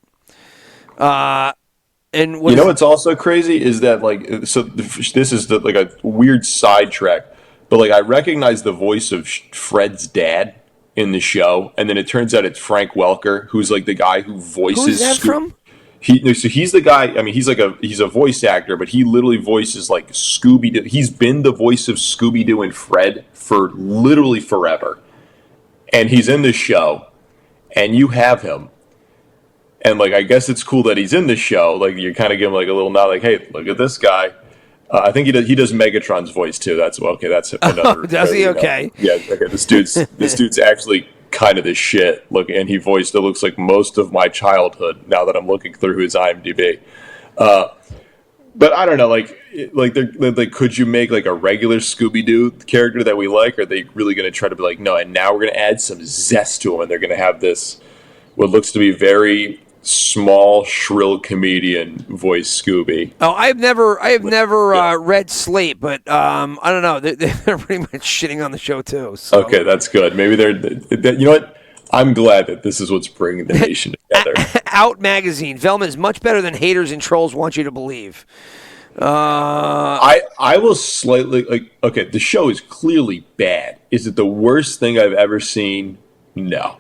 And what's also crazy is that like this is like a weird sidetrack. But, like, I recognize the voice of Fred's dad in the show, and then it turns out it's Frank Welker, who's, like, the guy who voices... Who's that from? So he's the guy... I mean, he's a voice actor, but he literally voices, like, Scooby-Doo. He's been the voice of Scooby-Doo and Fred for literally forever. And he's in the show, and you have him. And, like, I guess it's cool that he's in the show. Like, you're kind of giving, like, a little nod, like, hey, look at this guy. I think he does Megatron's voice too. That's okay. That's another. Does he? Okay. Yeah. Okay. This dude's actually kind of the shit. Look, and he voiced it looks like most of my childhood. Now that I'm looking through his IMDb, but I don't know. Like, could you make like a regular Scooby-Doo character that we like? Or are they really going to try to be like, no? And now we're going to add some zest to him, and they're going to have this what looks to be very small, shrill comedian voice Scooby. Oh, I have never read Slate, but I don't know. They're pretty much shitting on the show too. So. Okay, that's good. Maybe you know what? I'm glad that this is what's bringing the nation together. Out magazine. Velma is much better than haters and trolls want you to believe. I will slightly like. Okay, the show is clearly bad. Is it the worst thing I've ever seen? No.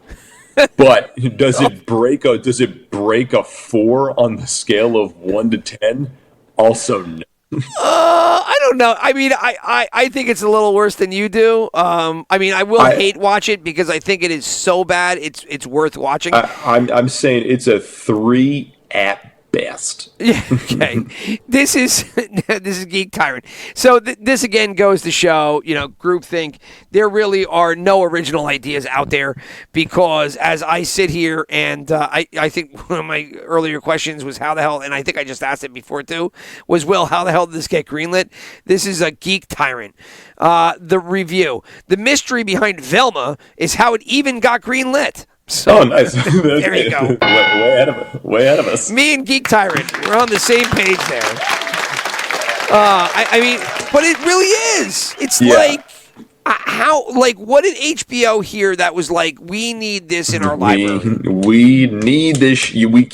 But does it break a 4 on the scale of 1 to 10? Also no. I don't know. I mean, I think it's a little worse than you do. I mean, I will hate watch it because I think it is so bad. It's worth watching. I'm saying it's a 3 at best. Yeah, okay. This is Geek Tyrant. So this again goes to show, groupthink. There really are no original ideas out there because as I sit here and I think one of my earlier questions was how the hell, and I think I just asked it before too, was, Will, how the hell did this get greenlit? This is a Geek Tyrant. The review. The mystery behind Velma is how it even got greenlit. So, nice. There you go. Way ahead of us. Me and Geek Tyrant, we're on the same page there. I mean, but it really is. It's like, what did HBO hear that was like, we need this in our library? We need this. We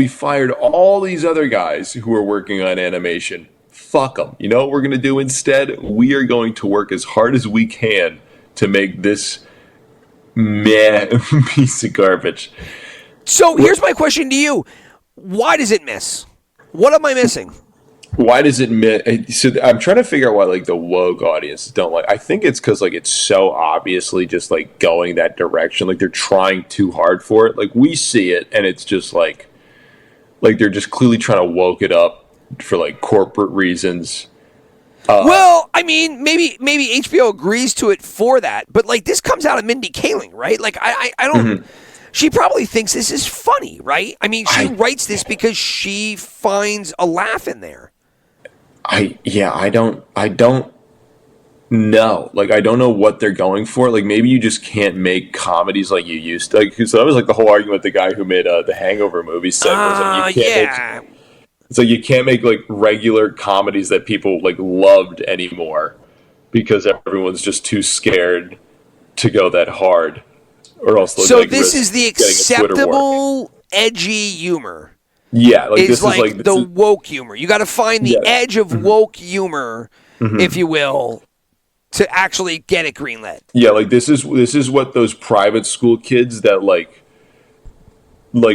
fired all these other guys who were working on animation. Fuck them. You know what we're going to do instead? We are going to work as hard as we can to make this piece of garbage. So here's my question to you. Why does it miss? What am I missing? Why does it miss? So I'm trying to figure out why like the woke audiences don't like. I think it's because like it's so obviously just like going that direction. Like they're trying too hard for it. Like we see it and it's just like they're just clearly trying to woke it up for like corporate reasons. Well, I mean, maybe HBO agrees to it for that, but like this comes out of Mindy Kaling, right? Like I don't. Mm-hmm. She probably thinks this is funny, right? I mean, she writes this because she finds a laugh in there. I don't know. Like I don't know what they're going for. Like maybe you just can't make comedies like you used to. Like, so that was like the whole argument with the guy who made the Hangover movie. Said was like, you can't make. So you can't make like regular comedies that people like loved anymore because everyone's just too scared to go that hard, or else. So like, this is the acceptable, edgy humor. Yeah, like this is like the woke humor. You got to find the edge of woke humor, if you will, to actually get it greenlit. Yeah, like this is what those private school kids that like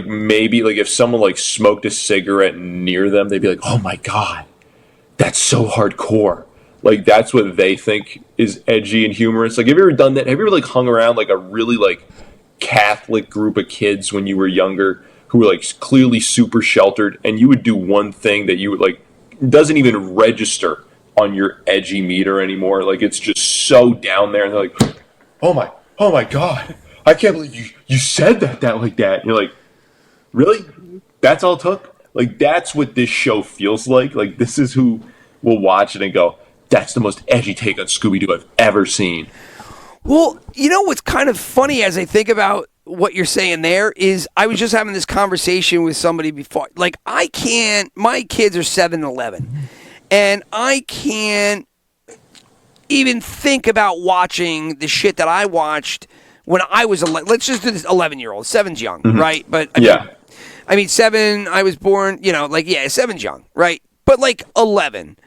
maybe like if someone like smoked a cigarette near them, they'd be like, oh my god, that's so hardcore. Like that's what they think is edgy and humorous. Like have you ever done that? Have you ever like hung around like a really like Catholic group of kids when you were younger who were like clearly super sheltered, and you would do one thing that you would like doesn't even register on your edgy meter anymore. Like it's just so down there, and they're like, oh my god, I can't believe you said that like that. And you're like, really? That's all it took? Like, that's what this show feels like. Like, this is who will watch it and go, that's the most edgy take on Scooby-Doo I've ever seen. Well, you know what's kind of funny as I think about what you're saying there is I was just having this conversation with somebody before. Like, my kids are 7 and 11, and I can't even think about watching the shit that I watched when I was 11. Let's just do this 11-year-old. 7's young, right? But I mean, 7, I was born, 7's young, right? But like 11.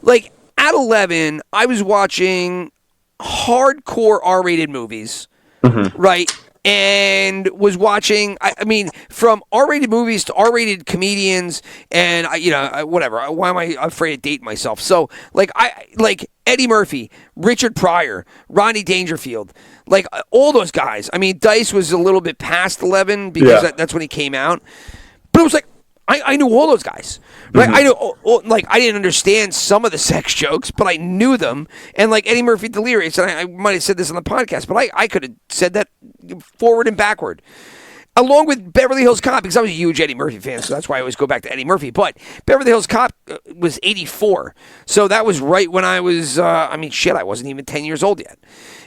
Like at 11, I was watching hardcore R-rated movies, right? And was watching, I mean, from R-rated movies to R-rated comedians, and whatever. Why am I afraid of dating myself? So, like Eddie Murphy, Richard Pryor, Rodney Dangerfield, like all those guys. I mean, Dice was a little bit past 11 because that's when he came out, but it was like I knew all those guys, right? I knew, like, I didn't understand some of the sex jokes, but I knew them. And like Eddie Murphy Delirious, and I might have said this on the podcast, but I could have said that forward and backward. Along with Beverly Hills Cop, because I was a huge Eddie Murphy fan, so that's why I always go back to Eddie Murphy. But Beverly Hills Cop was 84, so that was right when I was, I wasn't even 10 years old yet.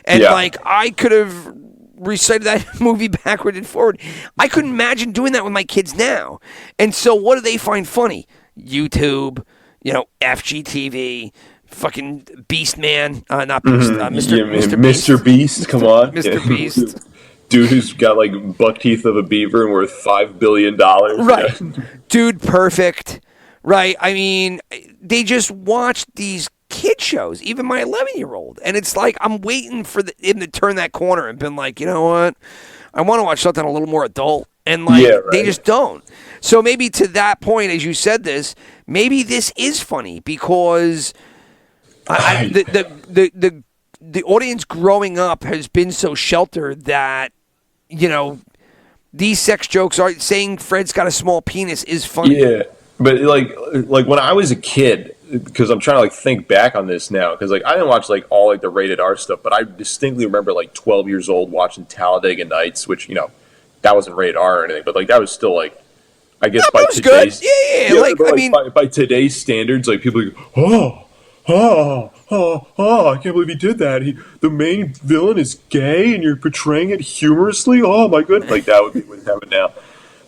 And like, I could have recited that movie backward and forward. I couldn't imagine doing that with my kids now. And so what do they find funny? YouTube, FGTV, fucking Beast Man, not Beast, Mr. Beast, come on. Mr. Beast. Dude who's got like buck teeth of a beaver and worth $5 billion. Right. Dude Perfect. right? I mean, they just watch these kid shows, even my 11-year-old. And it's like, I'm waiting for him to turn that corner and been like, you know what? I want to watch something a little more adult. And like, they just don't. So maybe to that point, as you said this, maybe this is funny because the audience growing up has been so sheltered that, you know, these sex jokes are saying Fred's got a small penis is funny. Yeah, but like when I was a kid, because I'm trying to like think back on this now, because like I didn't watch like all like the rated R stuff, but I distinctly remember like 12 years old watching Talladega Nights, which that wasn't rated R or anything, but like that was still like, I guess by today's like I mean by today's standards, like people are like, I can't believe he did that. The main villain is gay and you're portraying it humorously. Oh my goodness, like that would be what's happening now.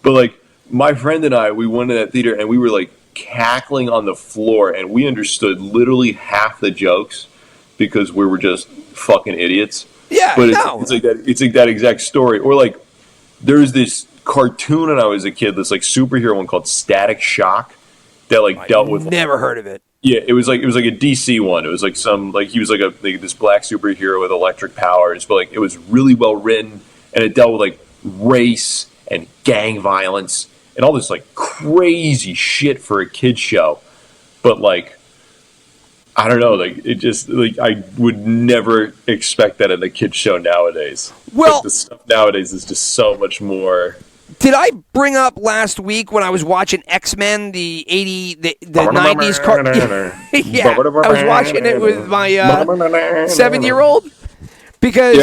But like my friend and I, we went to that theater and we were like cackling on the floor, and we understood literally half the jokes because we were just fucking idiots. Yeah, but it's like that. It's like that exact story. Or like there's this cartoon when I was a kid, this like superhero one called Static Shock that like dealt with. Never heard of it. Yeah, it was like a DC one. It was like he was like this black superhero with electric powers, but like it was really well written, and it dealt with like race and gang violence and all this like crazy shit for a kid's show. But like, I don't know, like it just like I would never expect that in a kid's show nowadays. Well, like, the stuff nowadays is just so much more. Did I bring up last week when I was watching X-Men, the 90s cartoon? Yeah, I was watching it with my 7-year-old. Because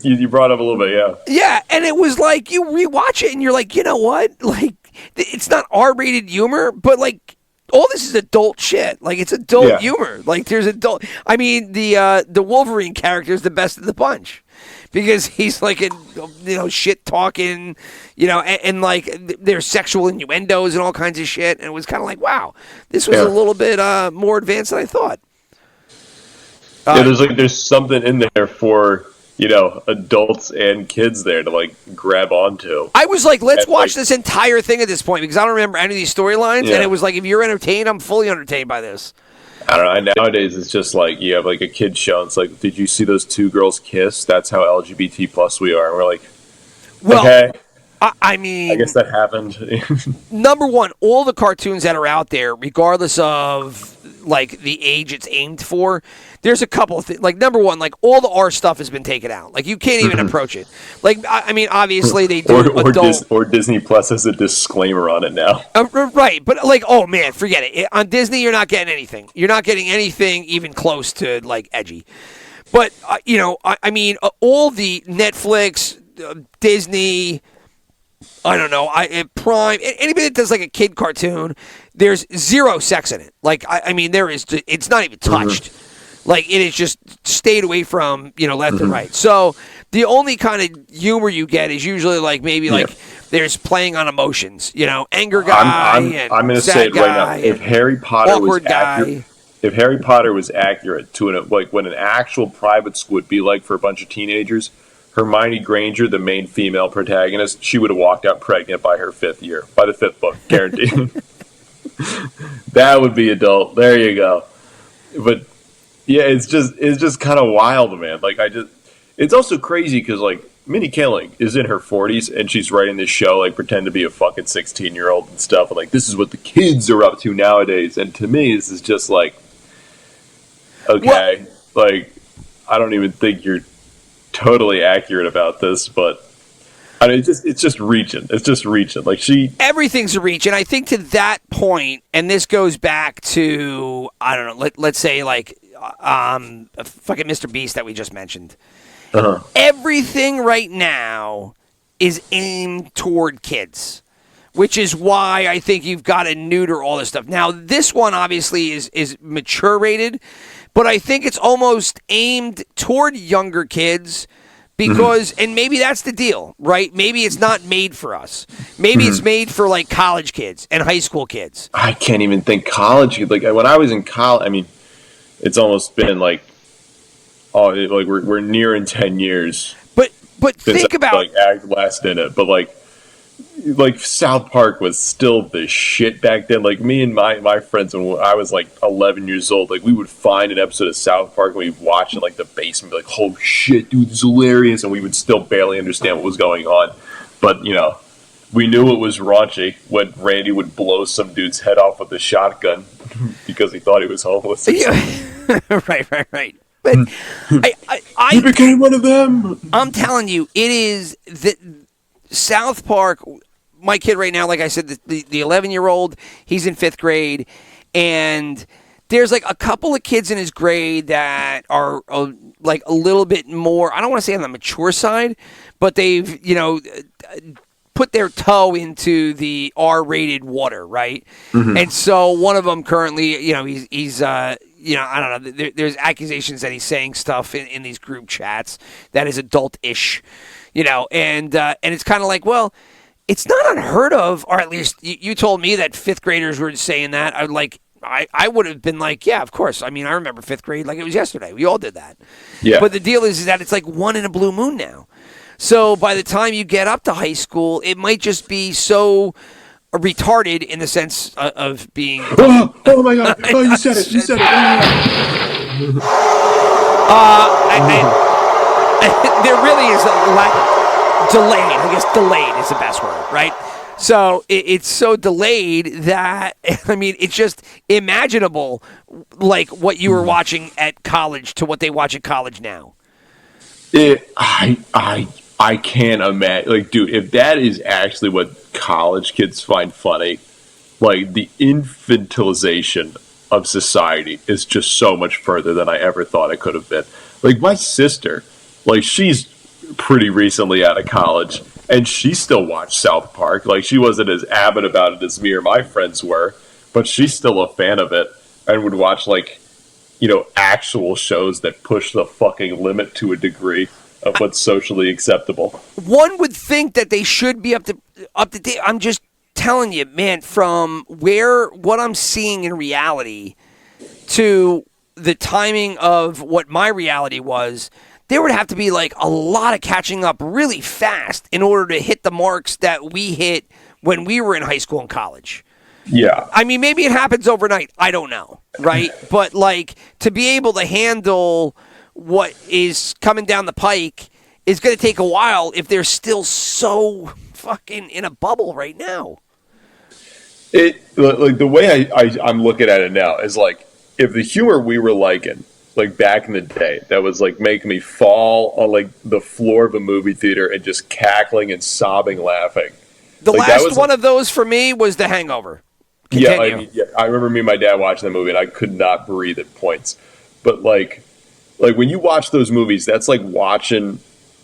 you brought up a little bit, yeah, and it was like you rewatch it and you're like, you know what? Like, it's not R-rated humor, but like all this is adult shit. Like it's adult humor. Like there's adult. I mean, the Wolverine character is the best of the bunch. Because he's like shit talking, and like there's sexual innuendos and all kinds of shit, and it was kind of like, wow, this was a little bit more advanced than I thought. There's something in there for adults and kids there to like grab onto. I was like, let's watch this entire thing at this point because I don't remember any of these storylines, and it was like, if you're entertained, I'm fully entertained by this. I don't know. Nowadays, it's just like you have like a kid show. It's like, did you see those two girls kiss? That's how LGBT plus we are. And we're like, well, okay. I mean, I guess that happened. Number one, all the cartoons that are out there, regardless of like the age it's aimed for, there's a couple of things. Like number one, like all the R stuff has been taken out. Like you can't even approach it. Like I mean, obviously they do or Disney Plus has a disclaimer on it now. Right, but like, oh man, forget it. On Disney, you're not getting anything. You're not getting anything even close to like edgy. But I mean, all the Netflix, Disney. I don't know. Prime. Anybody that does like a kid cartoon, there's zero sex in it. Like I mean, there is. It's not even touched. Like it is just stayed away from left and right. So the only kind of humor you get is usually like maybe like there's playing on emotions. Anger guy. I'm going to say it right now. If Harry Potter was accurate, if Harry Potter was accurate to what an actual private school would be like for a bunch of teenagers. Hermione Granger, the main female protagonist, she would have walked out pregnant by her 5th year, by the 5th book, guaranteed. That would be adult. There you go. But yeah, it's just kind of wild, man. Like it's also crazy because like Minnie Kaling is in her 40s and she's writing this show, like pretend to be a fucking 16-year-old and stuff. And like this is what the kids are up to nowadays. And to me, this is just like, okay, like I don't even think you're totally accurate about this, but I mean, it's just reaching. It's just reaching. Like everything's a reach, and I think to that point, and this goes back to I don't know. Let's say like fucking Mr. Beast that we just mentioned. Everything right now is aimed toward kids, which is why I think you've got to neuter all this stuff. Now, this one obviously is mature rated. But I think it's almost aimed toward younger kids because, and maybe that's the deal, right? Maybe it's not made for us. Maybe it's made for like college kids and high school kids. I can't even think college. Like when I was in college, I mean, it's almost been like, we're nearing 10 years. But think about like act last in it. But like, like South Park was still the shit back then. Like me and my friends when I was like 11 years old, like we would find an episode of South Park and we'd watch it in like the basement, be like, "Oh shit, dude, this is hilarious," and we would still barely understand what was going on. But we knew it was raunchy when Randy would blow some dude's head off with a shotgun because he thought he was homeless. Right. But he became one of them. I'm telling you, it is that South Park. My kid right now, like I said, the 11-year-old, he's in 5th grade, and there's like a couple of kids in his grade that are like a little bit more, I don't want to say on the mature side, but they've, put their toe into the R-rated water, right? Mm-hmm. And so one of them currently, he's I don't know, there's accusations that he's saying stuff in these group chats that is adult-ish, and it's kind of like, well, it's not unheard of, or at least you told me that 5th graders were saying that. I would have been like, yeah, of course. I mean, I remember 5th grade like it was yesterday. We all did that. Yeah. But the deal is that it's like one in a blue moon now. So by the time you get up to high school, it might just be so retarded in the sense of being. Oh my God! Oh, you said it! You said it! There really is a lack. Delayed. I guess delayed is the best word, right? So it's so delayed that, I mean, it's just imaginable, like what you were watching at college to what they watch at college now. I can't imagine. Like, dude, if that is actually what college kids find funny, like the infantilization of society is just so much further than I ever thought it could have been. Like my sister, like she's pretty recently out of college, and she still watched South Park. Like, she wasn't as avid about it as me or my friends were, but she's still a fan of it and would watch, like, actual shows that push the fucking limit to a degree of what's socially acceptable. One would think that they should be up to date. I'm just telling you, man, from what I'm seeing in reality to the timing of what my reality was, there would have to be like a lot of catching up really fast in order to hit the marks that we hit when we were in high school and college. Yeah. I mean, maybe it happens overnight. I don't know, right? But like to be able to handle what is coming down the pike is going to take a while if they're still so fucking in a bubble right now. It like the way I'm looking at it now is like if the humor we were liking, like back in the day, that was like making me fall on like the floor of a movie theater and just cackling and sobbing laughing. The last one of those for me was The Hangover. Continue. I remember me and my dad watching the movie and I could not breathe at points. But like when you watch those movies, that's like watching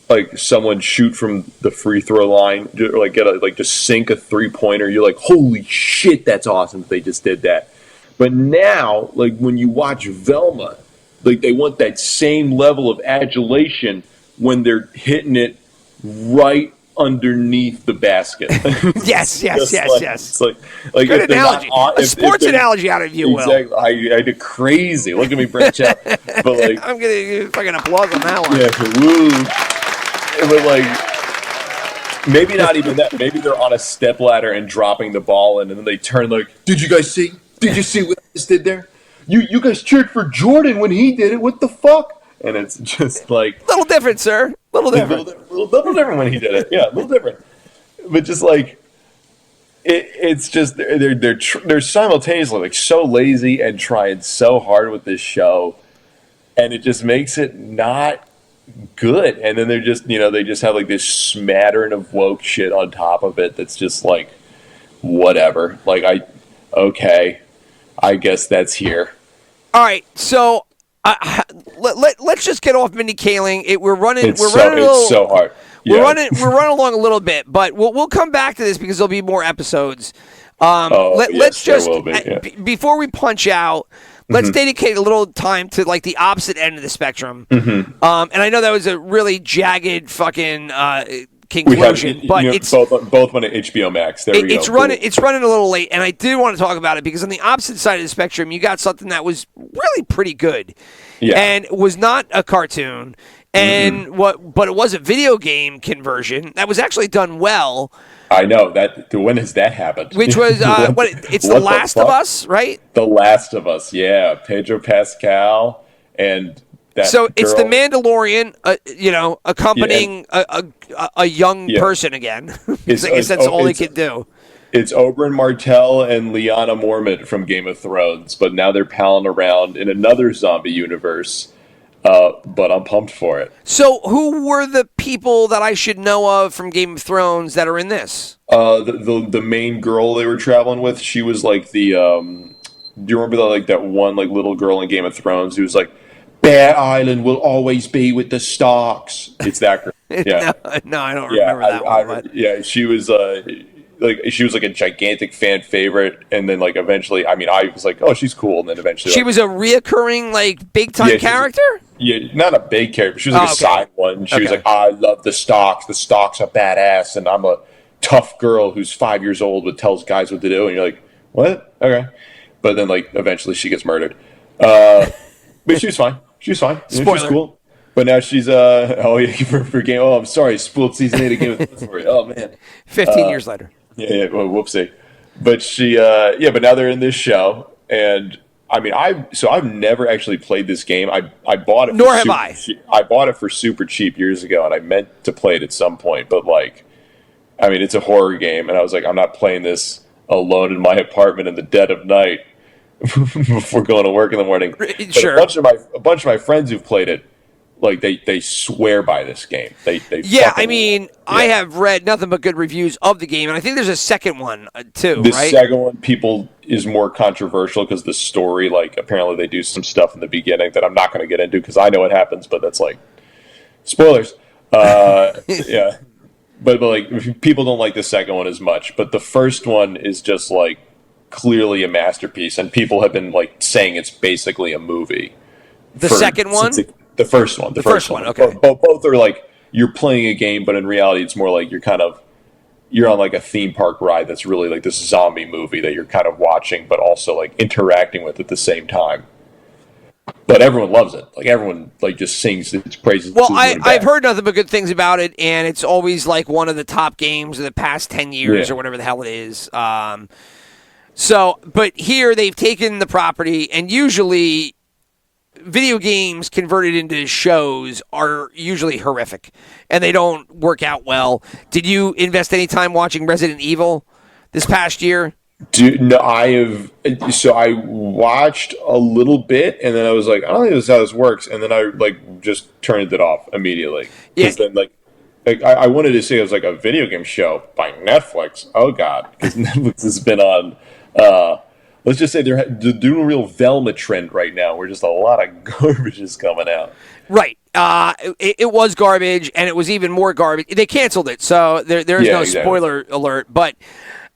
like someone shoot from the free throw line, or like just sink a 3-pointer. You're like, holy shit, that's awesome that they just did that. But now, like when you watch Velma, like they want that same level of adulation when they're hitting it right underneath the basket. yes. It's like good analogy. A sports analogy out of you, exactly, Will. I did crazy. Look at me branch out. But like, I'm gonna fucking applause on that one. Yeah, woo. But like, maybe not even that. Maybe they're on a stepladder and dropping the ball in, and then they turn like, "Did you guys see? Did you see what I just did there? You guys cheered for Jordan when he did it. What the fuck?" And it's just like a little different, sir. A little different. A little different when he did it. Yeah, a little different. But just like it's just they're simultaneously like so lazy and trying so hard with this show, and it just makes it not good. And then they're just they just have like this smattering of woke shit on top of it. That's just like whatever. Like I guess that's here. All right, so let's just get off Mindy Kaling. We're running. It's so hard. Yeah. We're running along a little bit, but we'll come back to this because there'll be more episodes. Let's just before we punch out, let's dedicate a little time to like the opposite end of the spectrum. Mm-hmm. And I know that was a really jagged fucking conclusion, but it's both on HBO Max. There we go. It's running a little late, and I did want to talk about it because on the opposite side of the spectrum, you got something that was really pretty good, and was not a cartoon, And but it was a video game conversion that was actually done well. I know that. When has that happened? Which was it's The Last of Us, right? The Last of Us, yeah. Pedro Pascal and that. So it's girl. the Mandalorian, accompanying a young person again. I guess that's all he could do. It's Oberyn Martell and Lyanna Mormont from Game of Thrones, but now they're palling around in another zombie universe. But I'm pumped for it. So who were the people that I should know of from Game of Thrones that are in this? The main girl they were traveling with, she was like the do you remember that one little girl in Game of Thrones who was like, Bear Island will always be with the Starks. It's that girl. Yeah. No, I don't remember that one. But... Yeah, she was she was like a gigantic fan favorite, and then eventually, I was like, oh, she's cool, and then eventually she was a reoccurring big time character. Not a big character. She was a side one. She was like, I love the Starks. The Starks are badass, and I'm a tough girl who's 5 years old but tells guys what to do, and you're like, what? Okay, but then eventually she gets murdered. But she was fine. She was fine. Spoiler. She was cool. But now she's for game. Oh, I'm sorry, spoiled season 8 of Game of Thrones for you. Oh man, 15 years later. Yeah. Well, whoopsie. But she, but now they're in this show, and I've never actually played this game. I bought it. Nor have I. I bought it for super cheap years ago, and I meant to play it at some point. But it's a horror game, and I was like, I'm not playing this alone in my apartment in the dead of night before going to work in the morning. Sure. But a bunch of my friends who've played it, they swear by this game. They I have read nothing but good reviews of the game, and I think there's a second one too. The right? second one is more controversial because the story, apparently they do some stuff in the beginning that I'm not going to get into because I know what happens, but that's spoilers. Yeah, but people don't like the second one as much, but the first one is just clearly a masterpiece, and people have been saying it's basically a movie. The second one. The first one. The first one. Okay. Both are you're playing a game, but in reality, it's more you're on a theme park ride that's really this zombie movie that you're kind of watching, but also interacting with at the same time. But everyone loves it. Everyone just sings its praises. Well, I've heard nothing but good things about it, and it's always one of the top games of the past 10 years or whatever the hell it is. But here they've taken the property, and usually video games converted into shows are usually horrific, and they don't work out well. Did you invest any time watching Resident Evil this past year? No, I have. So I watched a little bit, and then I was like, I don't think this is how this works, and then I just turned it off immediately. Because then I wanted to say it was a video game show by Netflix. Oh God, because Netflix has been on. Let's just say they're doing a real Velma trend right now, where just a lot of garbage is coming out. Right. It was garbage, and it was even more garbage. They canceled it, so there's no spoiler alert. But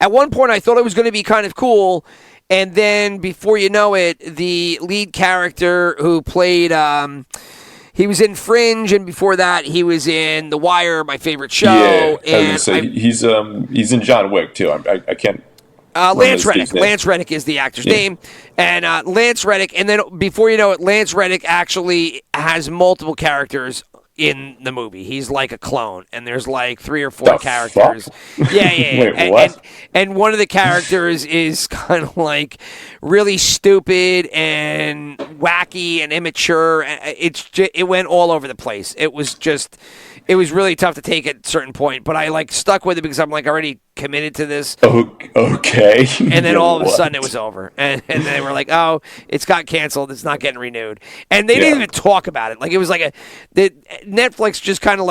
at one point, I thought it was going to be kind of cool, and then before you know it, the lead character who played, he was in Fringe, and before that, he was in The Wire, my favorite show. Yeah, and he's in John Wick too. I can't. Lance Reddick. Lance Reddick is the actor's name. And Lance Reddick, and then before you know it, Lance Reddick actually has multiple characters in the movie. He's like a clone, and there's 3 or 4 characters. Fuck? Yeah. Wait, what? And one of the characters is kind of really stupid and wacky and immature. It went all over the place. It was really tough to take at a certain point, but I stuck with it because I'm already committed to this. Okay. And then all of a sudden it was over, and they were oh, it's got canceled. It's not getting renewed, and they didn't even talk about it. It was Netflix just kind of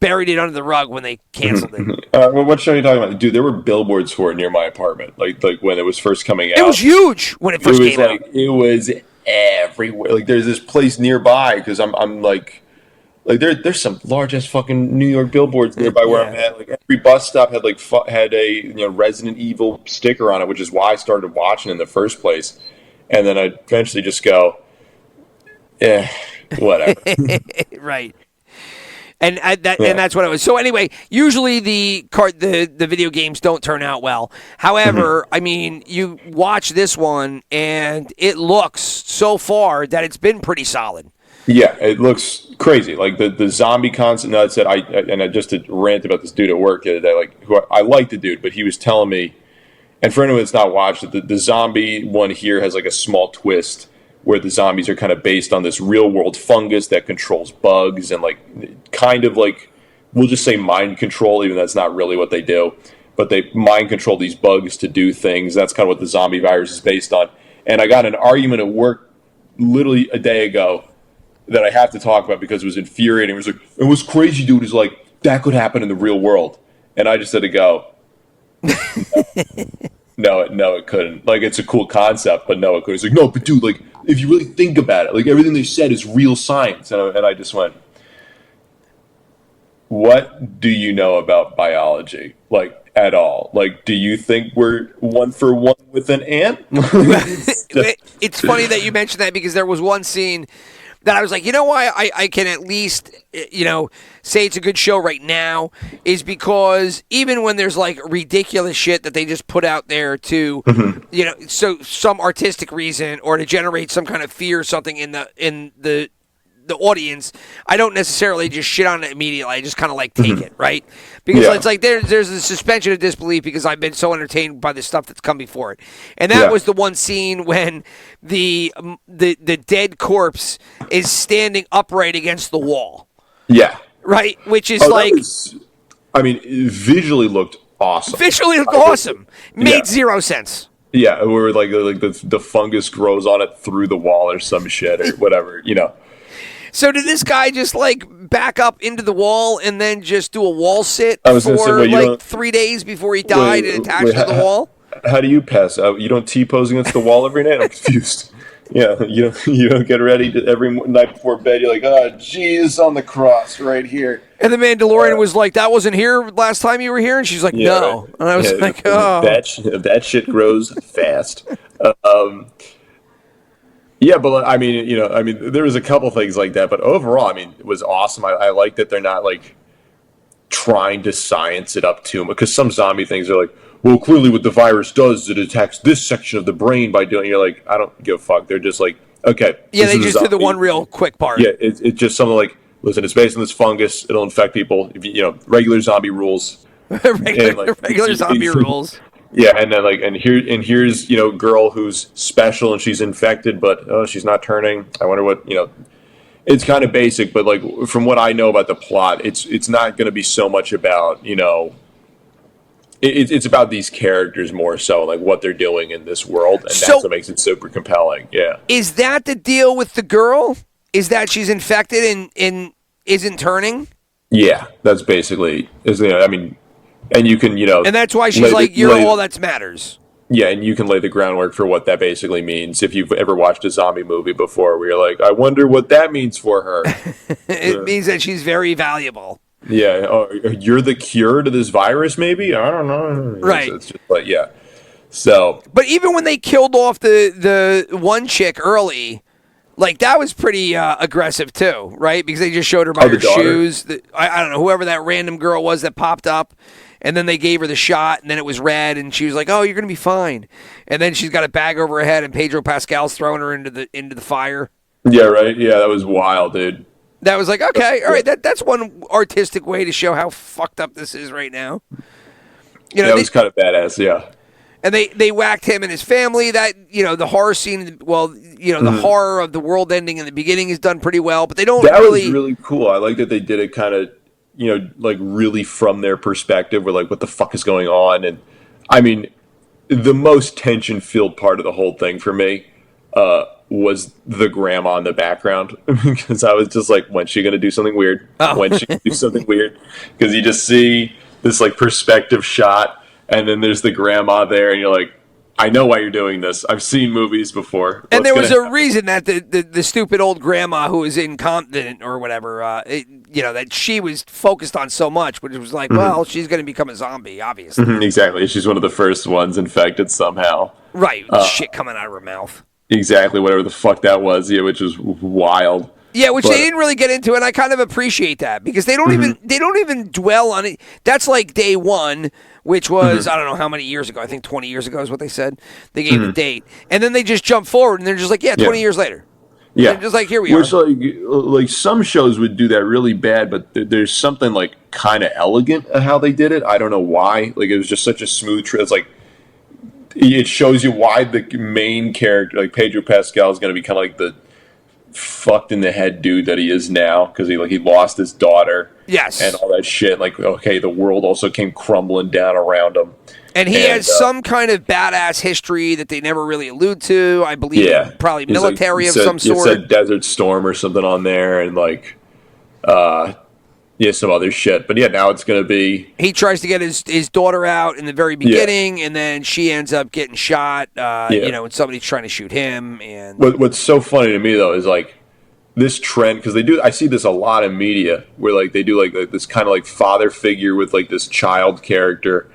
buried it under the rug when they canceled it. What show are you talking about, dude? There were billboards for it near my apartment, like when it was first coming out. It was huge when it first came out. It was everywhere. There's this place nearby because I'm there's some large ass fucking New York billboards nearby where I'm at. Every bus stop had had a Resident Evil sticker on it, which is why I started watching in the first place. And then I eventually just go, whatever. Right. And that's what it was. So anyway, usually the video games don't turn out well. However, you watch this one, and it looks so far that it's been pretty solid. Yeah, it looks crazy. Like the zombie concept. No, I said I just did rant about this dude at work the other day. Like who I like the dude, but he was telling me. And for anyone that's not watched it, the zombie one here has like a small twist where the zombies are kind of based on this real world fungus that controls bugs and like kind of like we'll just say mind control, even though that's not really what they do. But they mind control these bugs to do things. That's kind of what the zombie virus is based on. And I got in an argument at work literally a day ago that I have to talk about because it was infuriating. It was like, it was crazy, dude. Is like, that could happen in the real world. And I just had to go, no, it couldn't. Like, it's a cool concept, but no, it couldn't. It's like, no, but dude, like, if you really think about it, like, everything they said is real science. And I just went, what do you know about biology? Like, at all? Like, do you think we're one for one with an ant? It's funny that you mentioned that because there was one scene that I was like, you know why I can at least, say it's a good show right now is because even when there's like ridiculous shit that they just put out there to, so some artistic reason or to generate some kind of fear or something in the audience, I don't necessarily just shit on it immediately. I just kind of like take it, right? Because it's like there's a suspension of disbelief because I've been so entertained by the stuff that's come before it. And that was the one scene when the dead corpse is standing upright against the wall. Yeah. Right? Which is it visually looked awesome. Visually looked awesome. Made zero sense. Yeah, where like the fungus grows on it through the wall or some shit or whatever, So did this guy just like back up into the wall and then just do a wall sit for 3 days before he died and attached to the wall? How do you pass out? You don't T-pose against the wall every night? I'm confused. Yeah, you don't get ready every night before bed. You're like, oh, Jesus on the cross right here. And the Mandalorian was like, that wasn't here last time you were here? And she's like, no. Right. And I was like, oh. That shit grows fast. Yeah, but there was a couple things like that, but overall, it was awesome. I like that they're not like trying to science it up too much because some zombie things are like, well, clearly what the virus does is it attacks this section of the brain by doing. You're like, I don't give a fuck. They're just like, okay. Yeah, they just did the one real quick part. Yeah, it's just something like, listen, it's based on this fungus. It'll infect people. Regular zombie rules. regular zombie rules. Yeah, and then here's girl who's special and she's infected, but she's not turning. I wonder what It's kind of basic, but like from what I know about the plot, it's not going to be so much about It's about these characters more so, like what they're doing in this world, and that's what makes it super compelling. Yeah. Is that the deal with the girl? Is that she's infected and isn't turning? Yeah, that's basically and you can and that's why she's like, you're all that matters. Yeah, and you can lay the groundwork for what that basically means if you've ever watched a zombie movie before, where you're like, I wonder what that means for her. It means that she's very valuable. Yeah, you're the cure to this virus, maybe? I don't know. Right. It's just like, yeah. So. But even when they killed off the one chick early, like that was pretty aggressive too, right? Because they just showed her by her shoes. I don't know, whoever that random girl was that popped up, and then they gave her the shot, and then it was red, and she was like, "Oh, you're gonna be fine." And then she's got a bag over her head, and Pedro Pascal's throwing her into the fire. Yeah, right. Yeah, that was wild, dude. That was like, okay, all right, that's one artistic way to show how fucked up this is right now. That was kind of badass, yeah. And they whacked him and his family. That the horror scene, the horror of the world ending in the beginning is done pretty well, but they don't. That was really cool. I like that they did it kind of, like really from their perspective. We're like, what the fuck is going on? And the most tension-filled part of the whole thing for me was the grandma in the background, because I was just like, when's she going to do something weird? When's she going to do something weird? Because you just see this like perspective shot, and then there's the grandma there, and you're like, I know why you're doing this. I've seen movies before. And there was a reason that the stupid old grandma who was incontinent or whatever, that she was focused on so much, which was like, well, she's going to become a zombie, obviously. Exactly. She's one of the first ones infected somehow. Right. Shit coming out of her mouth. Exactly. Whatever the fuck that was. Yeah, which was wild. Yeah, which they didn't really get into, and I kind of appreciate that because they don't even dwell on it. That's like day one, which was I don't know how many years ago. I think 20 years ago is what they said. They gave the date, and then they just jump forward, and they're just like, 20 years later. Yeah, They're just like, here we Where are. it's like some shows would do that really bad, but there's something like kind of elegant at how they did it. I don't know why. Like it was just such a smooth. It's like it shows you why the main character, like Pedro Pascal, is going to be kind of like the fucked in the head dude that he is now because he lost his daughter. Yes. And all that shit. Like, okay, the world also came crumbling down around him. And he has some kind of badass history that they never really allude to. I believe probably military of some sort. It said Desert Storm or something on there, and some other shit. But yeah, now it's going to be... He tries to get his daughter out in the very beginning, and then she ends up getting shot, and somebody's trying to shoot him. And What's so funny to me, though, is like this trend, because I see this a lot in media, where like they do like this kind of like father figure with like this child character.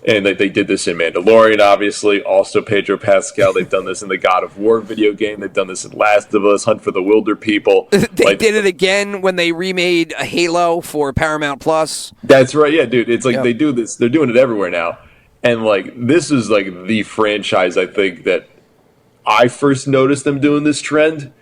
And they did this in Mandalorian, obviously. Also, Pedro Pascal. They've done this in the God of War video game. They've done this in Last of Us, Hunt for the Wilder People. They did it again when they remade Halo for Paramount Plus. That's right. Yeah, dude. It's like they do this. They're doing it everywhere now. And like this is like the franchise, I think, that I first noticed them doing this trend.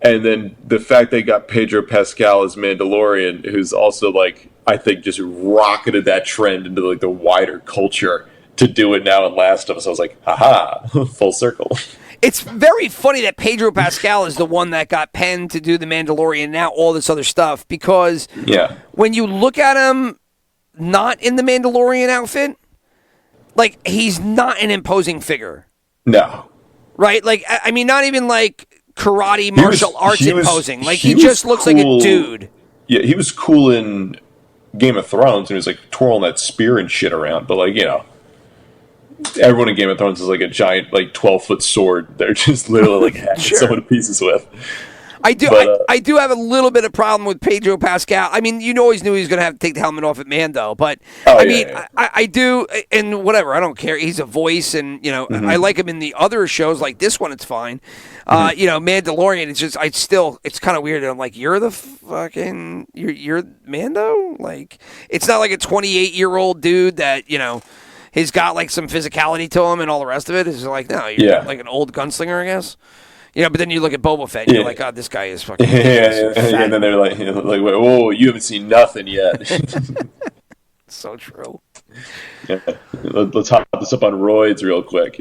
And then the fact they got Pedro Pascal as Mandalorian, who's also like... I think just rocketed that trend into like the wider culture to do it now in Last of Us. I was like, haha, full circle. It's very funny that Pedro Pascal is the one that got penned to do The Mandalorian, now all this other stuff, because when you look at him not in the Mandalorian outfit, like he's not an imposing figure. No. Right? Like, I mean, not even like karate martial arts imposing. Like he just looks like a dude. Yeah, he was cool in Game of Thrones, and he was like twirling that spear and shit around. But like, everyone in Game of Thrones is like a giant, like 12-foot sword. They're just literally like hacking someone to pieces with. I do have a little bit of problem with Pedro Pascal. I mean, you always knew he was going to have to take the helmet off at Mando, but I do, and whatever. I don't care. He's a voice, and I like him in the other shows like this one. It's fine. Mandalorian. It's just it's kind of weird. I'm like, you're the fucking you're Mando. Like, it's not like a 28-year-old dude that he's got like some physicality to him and all the rest of it. It's like, no, you're like an old gunslinger, I guess. But then you look at Boba Fett, and you're like, oh, this guy is fucking... And then they're like, whoa, you haven't seen nothing yet. So true. Yeah. Let's hop this up on roids real quick,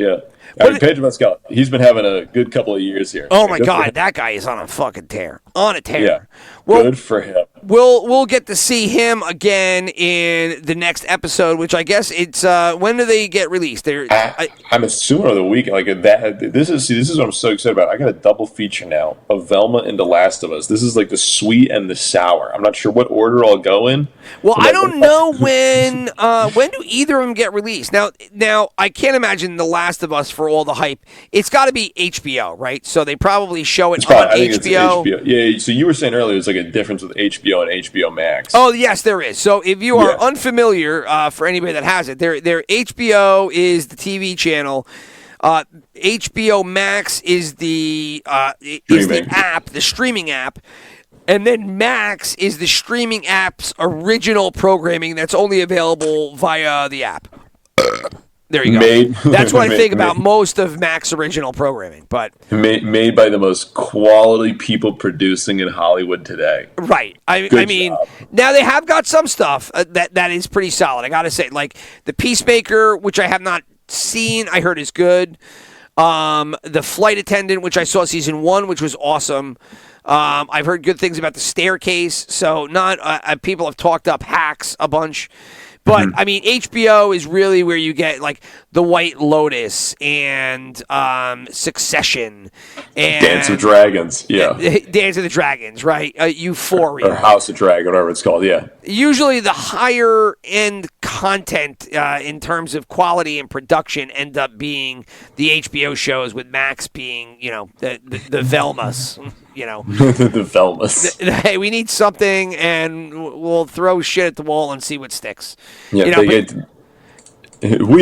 Pedro Pascal, he's been having a good couple of years here. Oh, my God, that guy is on a fucking tear. On a tear. Yeah, well, good for him. We'll get to see him again in the next episode, which I guess it's when do they get released? I'm assuming over the weekend. Like that. This is what I'm so excited about. I got a double feature now of Velma and The Last of Us. This is like the sweet and the sour. I'm not sure what order I'll go in. Well, I don't know when do either of them get released. Now I can't imagine The Last of Us for all the hype. It's got to be HBO, right? So they probably show it on HBO. Yeah. So you were saying earlier there's like a difference with HBO and HBO Max. Oh, yes, there is. So if you are unfamiliar, for anybody that has it, their HBO is the TV channel. HBO Max is the app, the streaming app. And then Max is the streaming app's original programming that's only available via the app. There you go. That's what I think about most of Mac's original programming. But made by the most quality people producing in Hollywood today. Right. I mean, now they have got some stuff that is pretty solid. I got to say, like The Peacemaker, which I have not seen, I heard is good. The Flight Attendant, which I saw season 1, which was awesome. I've heard good things about The Staircase. So not people have talked up Hacks a bunch. But, I mean, HBO is really where you get, like, The White Lotus and Succession. And Dance of Dragons, Dance of the Dragons, right? Euphoria. Or House of Dragon, whatever it's called, Usually the higher-end content in terms of quality and production end up being the HBO shows, with Max being, the Velmas. The Velmas. Hey, we need something, and we'll throw shit at the wall and see what sticks. We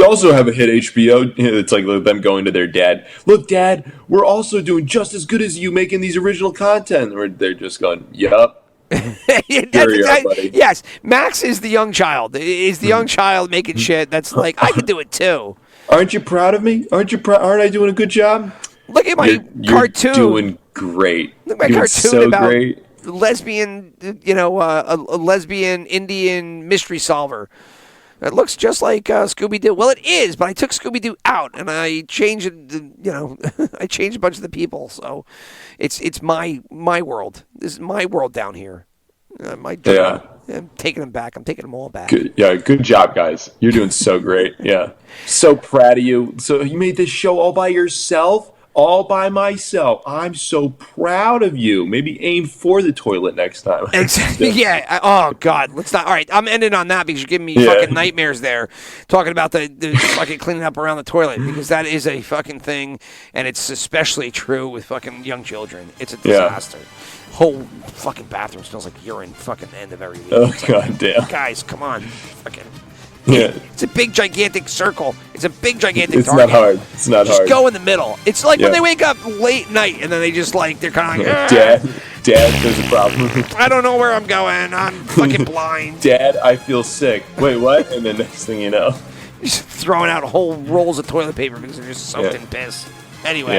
also have a hit HBO. It's like them going to their dad. Look, Dad, we're also doing just as good as you making these original content. Or they're just going, yup. Yes, Max is the young child. Is the young child making shit that's like, I could do it too. Aren't you proud of me? Aren't I doing a good job? Look at my cartoon. You're doing great. Look at my You're doing cartoon so about great. lesbian, a lesbian Indian mystery solver. It looks just like Scooby-Doo. Well, it is, but I took Scooby-Doo out and I changed it. I changed a bunch of the people. So it's my world. This is my world down here. My dream. I'm taking them back. I'm taking them all back. Good job, guys. You're doing so great. Yeah, so proud of you. So you made this show all by yourself? All by myself. I'm so proud of you. Maybe aim for the toilet next time. Exactly. Yeah. Oh God. Let's not. All right. I'm ending on that because you're giving me fucking nightmares there, talking about the fucking cleaning up around the toilet, because that is a fucking thing, and it's especially true with fucking young children. It's a disaster. Whole fucking bathroom smells like urine. Fucking end of every week. Oh God damn. Guys, come on. Fucking. Yeah. It's a big gigantic circle. It's a big gigantic It's target. not hard. It's not just hard. Go in the middle. It's like when they wake up late night and then they just like they're kind of like Dad, there's a problem. I don't know where I'm going. I'm fucking blind. Dad, I feel sick. Wait, what? And then next thing you know, Just throwing out whole rolls of toilet paper because they're just soaked in piss. Anyway.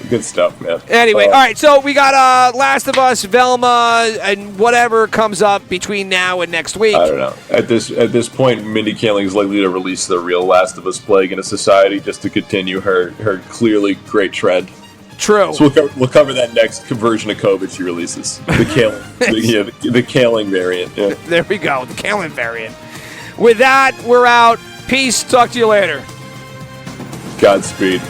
good stuff, man. Anyway, all right, so we got Last of Us, Velma, and whatever comes up between now and next week. I don't know. At this point, Mindy Kaling is likely to release the real Last of Us Plague in a Society just to continue her clearly great trend. True. So we'll cover that next version of COVID she releases. The Kaling, the Kaling variant. Yeah. There we go, the Kaling variant. With that, we're out. Peace. Talk to you later. Godspeed.